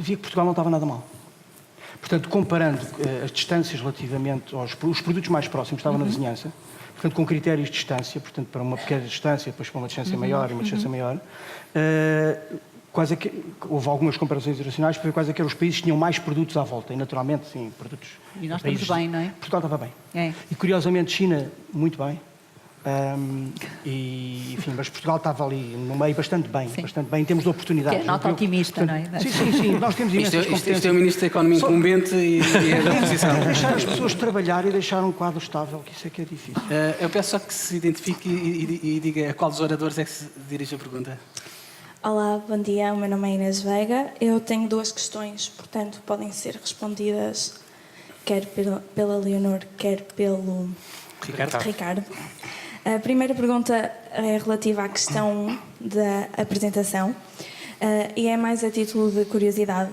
via que Portugal não estava nada mal. Portanto, comparando as distâncias relativamente aos produtos mais próximos, estavam na vizinhança, portanto, com critérios de distância, portanto, para uma pequena distância, depois para uma distância maior e uma distância maior, quase que houve algumas comparações internacionais para ver quais eram os países que tinham mais produtos à volta, e naturalmente, sim, produtos... E nós estamos bem, não é? Portugal estava bem. É. E, curiosamente, China, muito bem. Enfim, mas Portugal estava ali no meio bastante bem em termos de oportunidades. Que é nota otimista, não é? Sim, nós temos imensas competências. Isto é o Ministro da Economia incumbente e é da oposição. Deixar as pessoas trabalhar e deixar um quadro estável, que isso é que é difícil. Eu peço só que se identifique e diga a qual dos oradores é que se dirige a pergunta. Olá, bom dia. O meu nome é Inês Veiga. Eu tenho 2 questões, portanto, podem ser respondidas quer pela Leonor, quer pelo Ricardo. A primeira pergunta é relativa à questão 1 da apresentação e é mais a título de curiosidade.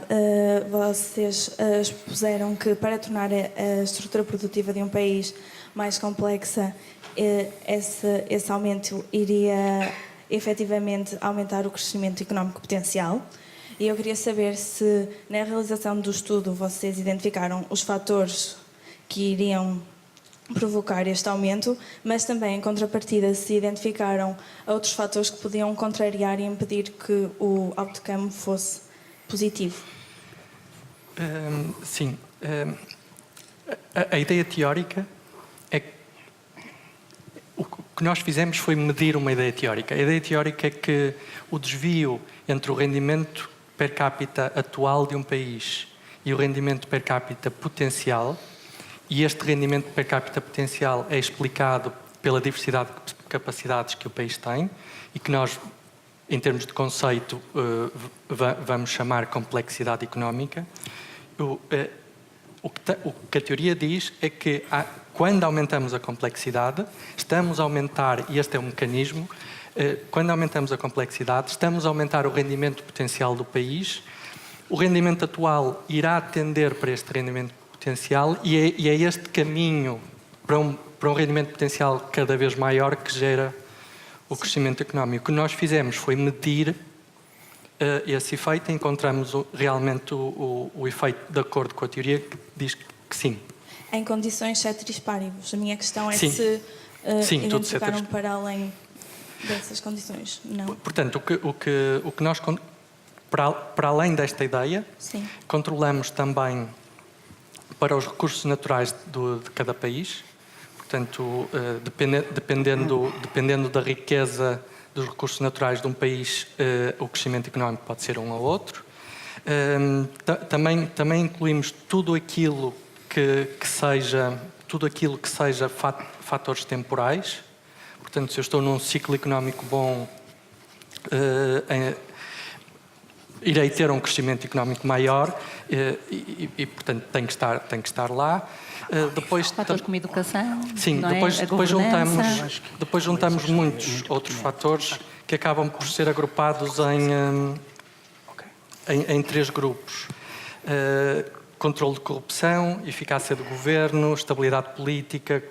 Vocês expuseram que para tornar a estrutura produtiva de um país mais complexa, esse aumento iria efetivamente aumentar o crescimento económico potencial. E eu queria saber se na realização do estudo vocês identificaram os fatores que iriam provocar este aumento, mas também, em contrapartida, se identificaram outros fatores que podiam contrariar e impedir que o outcome fosse positivo. Sim. A ideia teórica é que o que nós fizemos foi medir uma ideia teórica. A ideia teórica é que o desvio entre o rendimento per capita atual de um país e o rendimento per capita potencial, e este rendimento per capita potencial é explicado pela diversidade de capacidades que o país tem e que nós, em termos de conceito, vamos chamar complexidade económica. O que a teoria diz é que quando aumentamos a complexidade, estamos a aumentar, e este é um mecanismo, quando aumentamos a complexidade, estamos a aumentar o rendimento potencial do país. O rendimento atual irá tender para este rendimento potencial e é este caminho para um rendimento potencial cada vez maior que gera o crescimento económico. O que nós fizemos foi medir esse efeito e encontramos realmente o efeito de acordo com a teoria que diz que sim. Em condições ceteris paribus. A minha questão é Sim. se identificaram ceteris. para além dessas condições. Não. Portanto, o que nós, para além desta ideia, Sim. controlamos também para os recursos naturais de cada país. Portanto, dependendo da riqueza dos recursos naturais de um país, o crescimento económico pode ser um ou outro. Também incluímos tudo aquilo que seja fatores temporais. Portanto, se eu estou num ciclo económico bom, irei ter um crescimento económico maior e portanto, tem que estar lá. Fatores como educação, sim, não depois juntamos muitos outros fatores que acabam por ser agrupados em 3 grupos. Controle de corrupção, eficácia do governo, estabilidade política,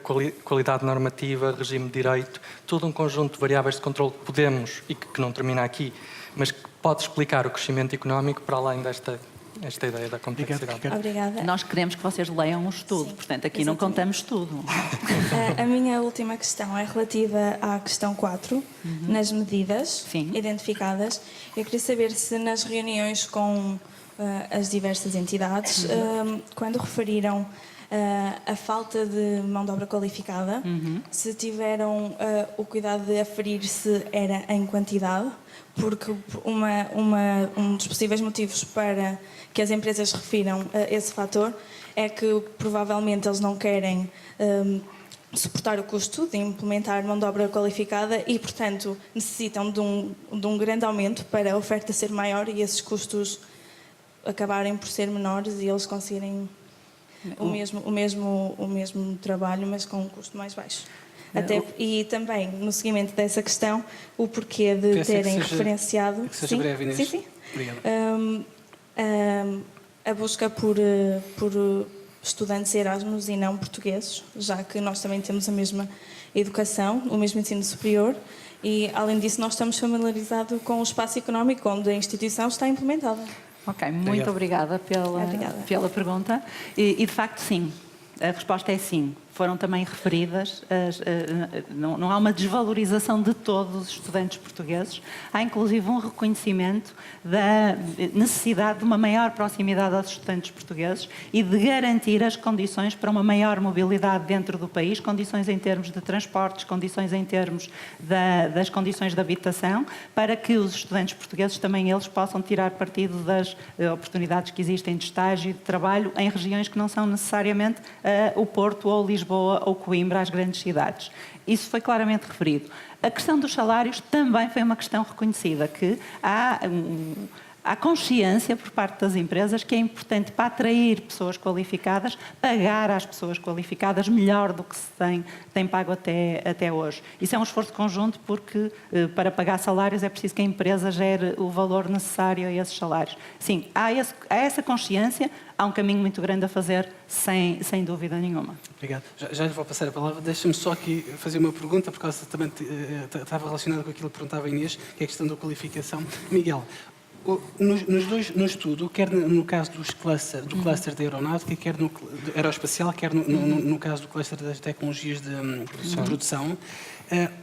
qualidade normativa, regime de direito, todo um conjunto de variáveis de controle que podemos, e que não termina aqui, mas que pode explicar o crescimento económico para além desta ideia da complexidade. Obrigada. Nós queremos que vocês leiam o estudo, Sim, portanto, aqui exatamente. não contamos tudo. A minha última questão é relativa à questão 4, nas medidas Sim. identificadas. Eu queria saber se nas reuniões com as diversas entidades, quando referiram a falta de mão de obra qualificada, se tiveram o cuidado de aferir se era em quantidade, porque um dos possíveis motivos para que as empresas refiram esse fator é que provavelmente eles não querem suportar o custo de implementar mão de obra qualificada e, portanto, necessitam de um grande aumento para a oferta ser maior e esses custos acabarem por ser menores e eles conseguirem o mesmo trabalho, mas com um custo mais baixo. E também, no seguimento dessa questão, o porquê de terem referenciado... Que seja breve, Inês. Sim. Obrigado. A busca por estudantes Erasmus e não portugueses, já que nós também temos a mesma educação, o mesmo ensino superior, e, além disso, nós estamos familiarizados com o espaço económico onde a instituição está implementada. Ok, muito obrigada pela pergunta. E, de facto, sim. A resposta é sim. Foram também referidas, não há uma desvalorização de todos os estudantes portugueses, há inclusive um reconhecimento da necessidade de uma maior proximidade aos estudantes portugueses e de garantir as condições para uma maior mobilidade dentro do país, condições em termos de transportes, condições em termos das condições de habitação, para que os estudantes portugueses também eles possam tirar partido das oportunidades que existem de estágio e de trabalho em regiões que não são necessariamente o Porto ou Lisboa ou Coimbra, as grandes cidades. Isso foi claramente referido. A questão dos salários também foi uma questão reconhecida, que há consciência por parte das empresas que é importante, para atrair pessoas qualificadas, pagar às pessoas qualificadas melhor do que se tem pago até hoje. Isso é um esforço conjunto porque para pagar salários é preciso que a empresa gere o valor necessário a esses salários. Sim, há essa consciência, há um caminho muito grande a fazer, sem dúvida nenhuma. Obrigado. Já lhe vou passar a palavra. Deixa-me só aqui fazer uma pergunta, por causa também estava relacionado com aquilo que perguntava a Inês, que é a questão da qualificação. Miguel, no estudo, quer no caso do cluster da aeronáutica, quer no aeroespacial, quer no caso do cluster das tecnologias de produção,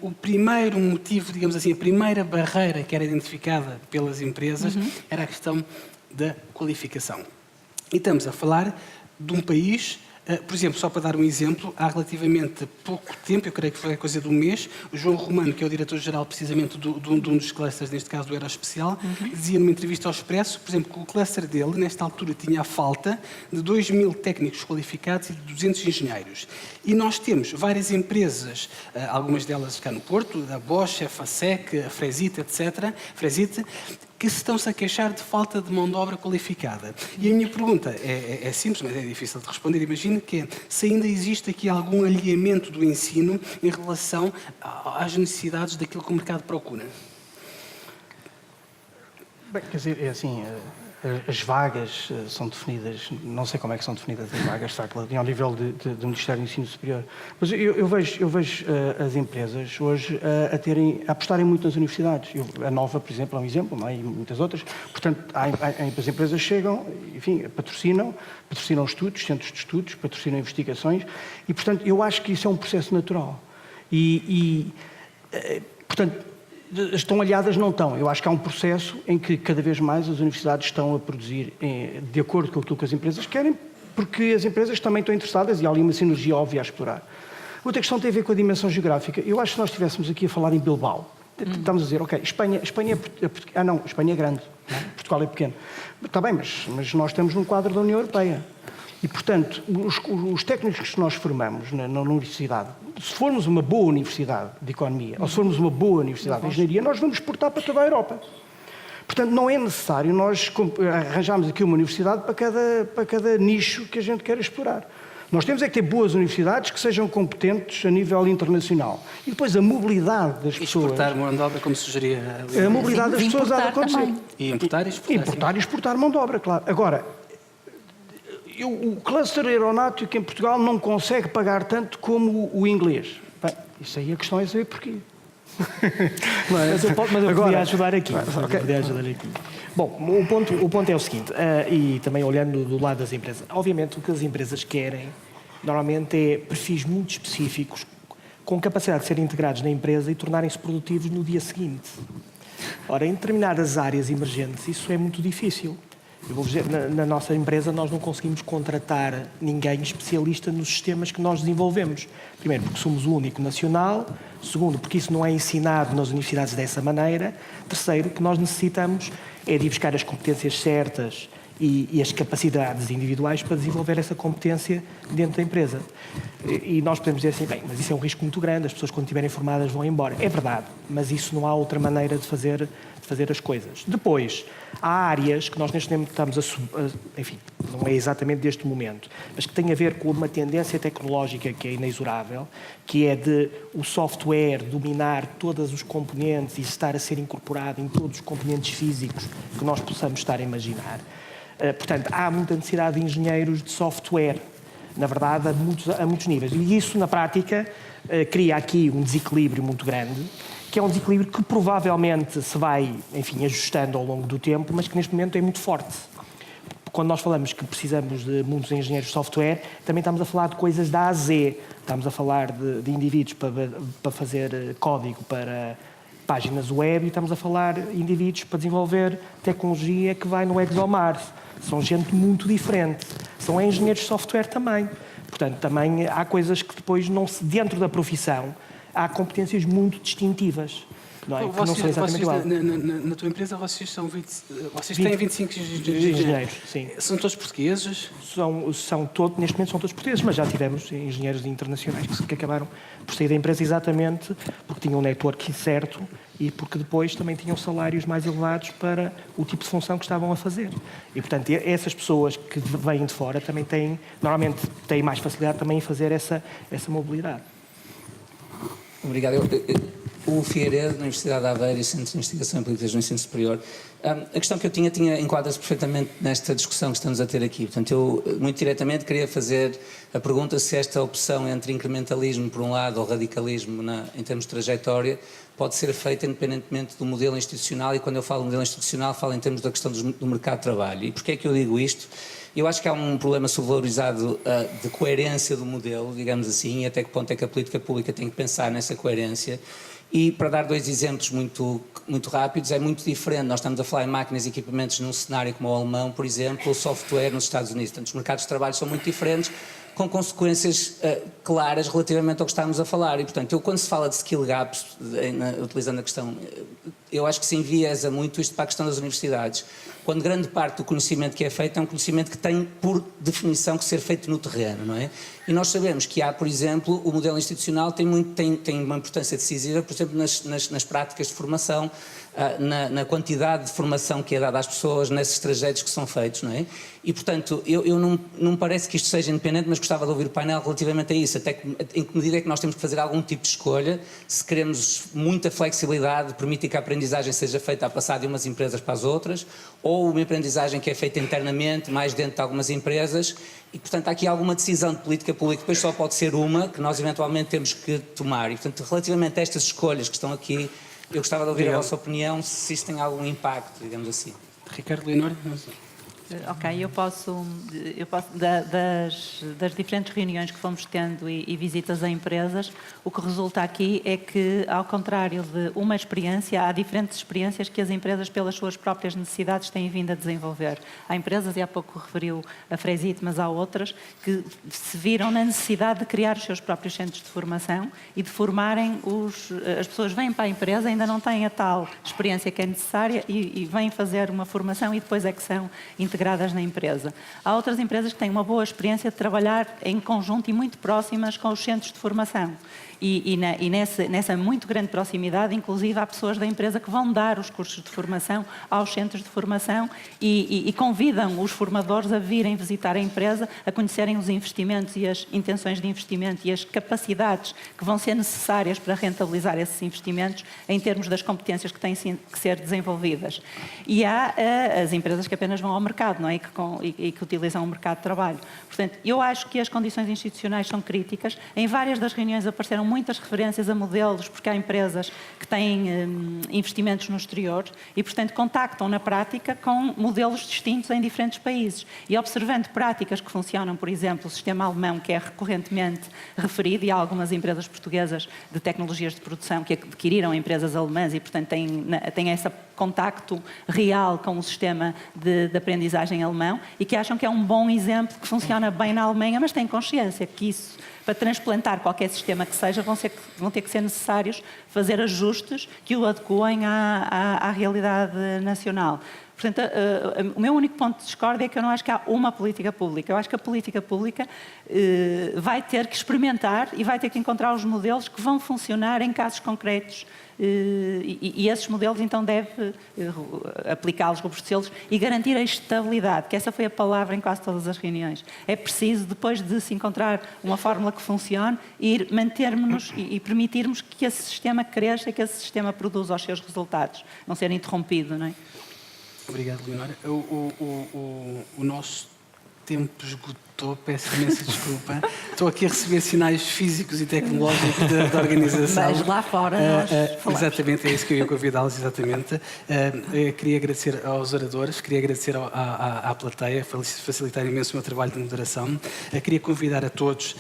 o primeiro motivo, digamos assim, a primeira barreira que era identificada pelas empresas era a questão da qualificação. E estamos a falar de um país, por exemplo, só para dar um exemplo, há relativamente pouco tempo, eu creio que foi coisa de um mês, o João Romano, que é o diretor-geral precisamente de um dos clusters, neste caso do Aeroespacial, dizia numa entrevista ao Expresso, por exemplo, que o cluster dele, nesta altura, tinha a falta de 2.000 técnicos qualificados e de 200 engenheiros. E nós temos várias empresas, algumas delas cá no Porto, a Bosch, a FASEC, a Fresite, etc., que se estão-se a queixar de falta de mão de obra qualificada. E a minha pergunta é simples, mas é difícil de responder. Imagino que se ainda existe aqui algum alinhamento do ensino em relação às necessidades daquilo que o mercado procura. Bem, quer dizer, é assim, as vagas são definidas, não sei como é que são definidas as vagas, de facto, ao nível do Ministério do Ensino Superior. Mas eu vejo as empresas hoje a apostarem muito nas universidades. A Nova, por exemplo, é um exemplo, não é? E muitas outras. Portanto, as empresas chegam, enfim, patrocinam estudos, centros de estudos, patrocinam investigações e, portanto, eu acho que isso é um processo natural. Portanto, estão aliadas? Não estão. Eu acho que há um processo em que cada vez mais as universidades estão a produzir de acordo com aquilo que as empresas querem, porque as empresas também estão interessadas e há ali uma sinergia óbvia a explorar. Outra questão tem a ver com a dimensão geográfica. Eu acho que se nós estivéssemos aqui a falar em Bilbao, Estamos a dizer, ok, Espanha é grande, não é? Portugal é pequeno. Está bem, mas nós estamos num quadro da União Europeia. E, portanto, os técnicos que nós formamos na universidade, se formos uma boa universidade de economia, ou se formos uma boa universidade de engenharia, nós vamos exportar para toda a Europa. Portanto, não é necessário nós arranjarmos aqui uma universidade para cada nicho que a gente quer explorar. Nós temos é que ter boas universidades que sejam competentes a nível internacional. E depois a mobilidade das pessoas... Exportar mão de obra, como sugeria... A mobilidade das pessoas há de acontecer. Também. E importar e exportar. Importar e exportar mão de obra, claro. Agora, o cluster aeronáutico em Portugal não consegue pagar tanto como o inglês. Bem, isso aí a questão é saber porquê. Mas eu Agora, podia ajudar aqui. ok. Bom, o ponto é o seguinte, e também olhando do lado das empresas. Obviamente, o que as empresas querem, normalmente, é perfis muito específicos, com capacidade de serem integrados na empresa e tornarem-se produtivos no dia seguinte. Ora, em determinadas áreas emergentes, isso é muito difícil. Eu vou dizer, na nossa empresa nós não conseguimos contratar ninguém especialista nos sistemas que nós desenvolvemos. Primeiro, porque somos o único nacional. Segundo, porque isso não é ensinado nas universidades dessa maneira. Terceiro, que nós necessitamos é de ir buscar as competências certas e as capacidades individuais para desenvolver essa competência dentro da empresa. E nós podemos dizer assim, bem, mas isso é um risco muito grande, as pessoas quando estiverem formadas vão embora. É verdade, mas isso não há outra maneira de fazer as coisas. Depois, há áreas que nós neste momento estamos enfim, não é exatamente deste momento, mas que têm a ver com uma tendência tecnológica que é inexorável, que é de o software dominar todos os componentes e estar a ser incorporado em todos os componentes físicos que nós possamos estar a imaginar. Portanto, há muita necessidade de engenheiros de software, na verdade, a muitos níveis. E isso, na prática, cria aqui um desequilíbrio muito grande, que é um desequilíbrio que provavelmente se vai, enfim, ajustando ao longo do tempo, mas que neste momento é muito forte. Quando nós falamos que precisamos de muitos engenheiros de software, também estamos a falar de coisas da A a Z. Estamos a falar de indivíduos para fazer código para páginas web e estamos a falar de indivíduos para desenvolver tecnologia que vai no ExoMars. São gente muito diferente. São engenheiros de software também. Portanto, também há coisas que depois, dentro da profissão, há competências muito distintivas. Não é? Que não são exatamente iguais. Na tua empresa, vocês têm 25 engenheiros. Sim. São todos portugueses? São todos, neste momento são todos portugueses, mas já tivemos engenheiros internacionais que acabaram por sair da empresa exatamente porque tinham um network certo e porque depois também tinham salários mais elevados para o tipo de função que estavam a fazer. E, portanto, essas pessoas que vêm de fora também normalmente têm mais facilidade também em fazer essa mobilidade. Obrigado. O Figueiredo, na Universidade de Aveiro e Centro de Investigação em Políticas do Ensino Superior. A questão que eu tinha enquadra-se perfeitamente nesta discussão que estamos a ter aqui. Portanto, eu, muito diretamente, queria fazer a pergunta se esta opção entre incrementalismo, por um lado, ou radicalismo em termos de trajetória, pode ser feita independentemente do modelo institucional, e quando eu falo modelo institucional, falo em termos da questão do mercado de trabalho. E porquê é que eu digo isto? Eu acho que há um problema subvalorizado de coerência do modelo, digamos assim, e até que ponto é que a política pública tem que pensar nessa coerência. E, para dar dois exemplos muito rápidos, é muito diferente. Nós estamos a falar em máquinas e equipamentos num cenário como o alemão, por exemplo, ou software nos Estados Unidos. Portanto, os mercados de trabalho são muito diferentes, com consequências claras relativamente ao que estamos a falar. E, portanto, quando se fala de skill gaps, utilizando a questão, eu acho que se enviesa muito isto para a questão das universidades, quando grande parte do conhecimento que é feito é um conhecimento que tem, por definição, que ser feito no terreno, não é? E nós sabemos que há, por exemplo, o modelo institucional tem uma importância decisiva, por exemplo, nas práticas de formação, na quantidade de formação que é dada às pessoas, nesses trajetos que são feitos, não é? E, portanto, eu não me parece que isto seja independente, mas gostava de ouvir o painel relativamente a isso, até em que medida é que nós temos que fazer algum tipo de escolha, se queremos muita flexibilidade, permitir que a aprendizagem seja feita a passar de umas empresas para as outras, ou uma aprendizagem que é feita internamente, mais dentro de algumas empresas, e, portanto, há aqui alguma decisão de política pública, depois só pode ser uma, que nós eventualmente temos que tomar. E, portanto, relativamente a estas escolhas que estão aqui, eu gostava de ouvir a vossa opinião, se isso tem algum impacto, digamos assim. Ricardo, Leonor? Ok, eu posso das diferentes reuniões que fomos tendo e visitas a empresas, o que resulta aqui é que, ao contrário de uma experiência, há diferentes experiências que as empresas, pelas suas próprias necessidades, têm vindo a desenvolver. Há empresas, e há pouco referiu a Fresit, mas há outras, que se viram na necessidade de criar os seus próprios centros de formação e de formarem as pessoas vêm para a empresa, ainda não têm a tal experiência que é necessária e vêm fazer uma formação e depois é que são integradas na empresa. Há outras empresas que têm uma boa experiência de trabalhar em conjunto e muito próximas com os centros de formação. E nessa muito grande proximidade, inclusive, há pessoas da empresa que vão dar os cursos de formação aos centros de formação e convidam os formadores a virem visitar a empresa, a conhecerem os investimentos e as intenções de investimento e as capacidades que vão ser necessárias para rentabilizar esses investimentos em termos das competências que têm que ser desenvolvidas. E há as empresas que apenas vão ao mercado, não é? E que utilizam o mercado de trabalho. Portanto, eu acho que as condições institucionais são críticas. Em várias das reuniões apareceram muitas referências a modelos, porque há empresas que têm investimentos no exterior e, portanto, contactam na prática com modelos distintos em diferentes países. E observando práticas que funcionam, por exemplo, o sistema alemão, que é recorrentemente referido, e há algumas empresas portuguesas de tecnologias de produção que adquiriram empresas alemãs e, portanto, têm esse contacto real com o sistema de aprendizagem alemão e que acham que é um bom exemplo, que funciona bem na Alemanha, mas têm consciência que isso, para transplantar qualquer sistema que seja, vão ter que ser necessários fazer ajustes que o adequem à realidade nacional. Portanto, o meu único ponto de discórdia é que eu não acho que há uma política pública. Eu acho que a política pública vai ter que experimentar e vai ter que encontrar os modelos que vão funcionar em casos concretos. E esses modelos, então, deve aplicá-los, robustecê-los e garantir a estabilidade, que essa foi a palavra em quase todas as reuniões. É preciso, depois de se encontrar uma fórmula que funcione, ir mantermos-nos e permitirmos que esse sistema cresça e que esse sistema produza os seus resultados, não ser interrompido, não é? Obrigado, Leonora. O nosso tempo esgotou, peço imensa desculpa. Estou aqui a receber sinais físicos e tecnológicos da organização. Mas lá fora nós falamos. Exatamente, é isso que eu ia convidá-los, exatamente. Queria agradecer aos oradores, queria agradecer à plateia, facilitar imenso o meu trabalho de moderação. Queria convidar a todos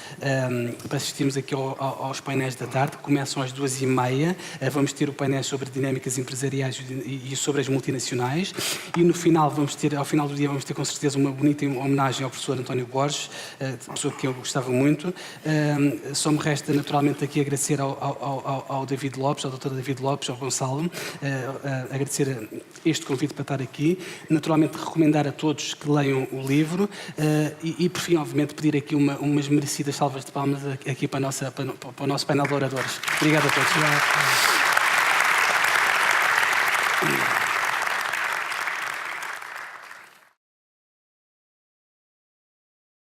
para assistirmos aqui aos painéis da tarde, que começam às 2h30. Vamos ter o painel sobre dinâmicas empresariais e sobre as multinacionais. E no final, ao final do dia, vamos ter com certeza uma bonita homenagem ao professor António Borges, pessoa que eu gostava muito. Só me resta naturalmente aqui agradecer ao David Lopes, ao Dr. David Lopes, ao Gonçalo, agradecer este convite para estar aqui, naturalmente recomendar a todos que leiam o livro e por fim, obviamente, pedir aqui umas merecidas salvas de palmas aqui para o nosso painel de oradores. Obrigado a todos.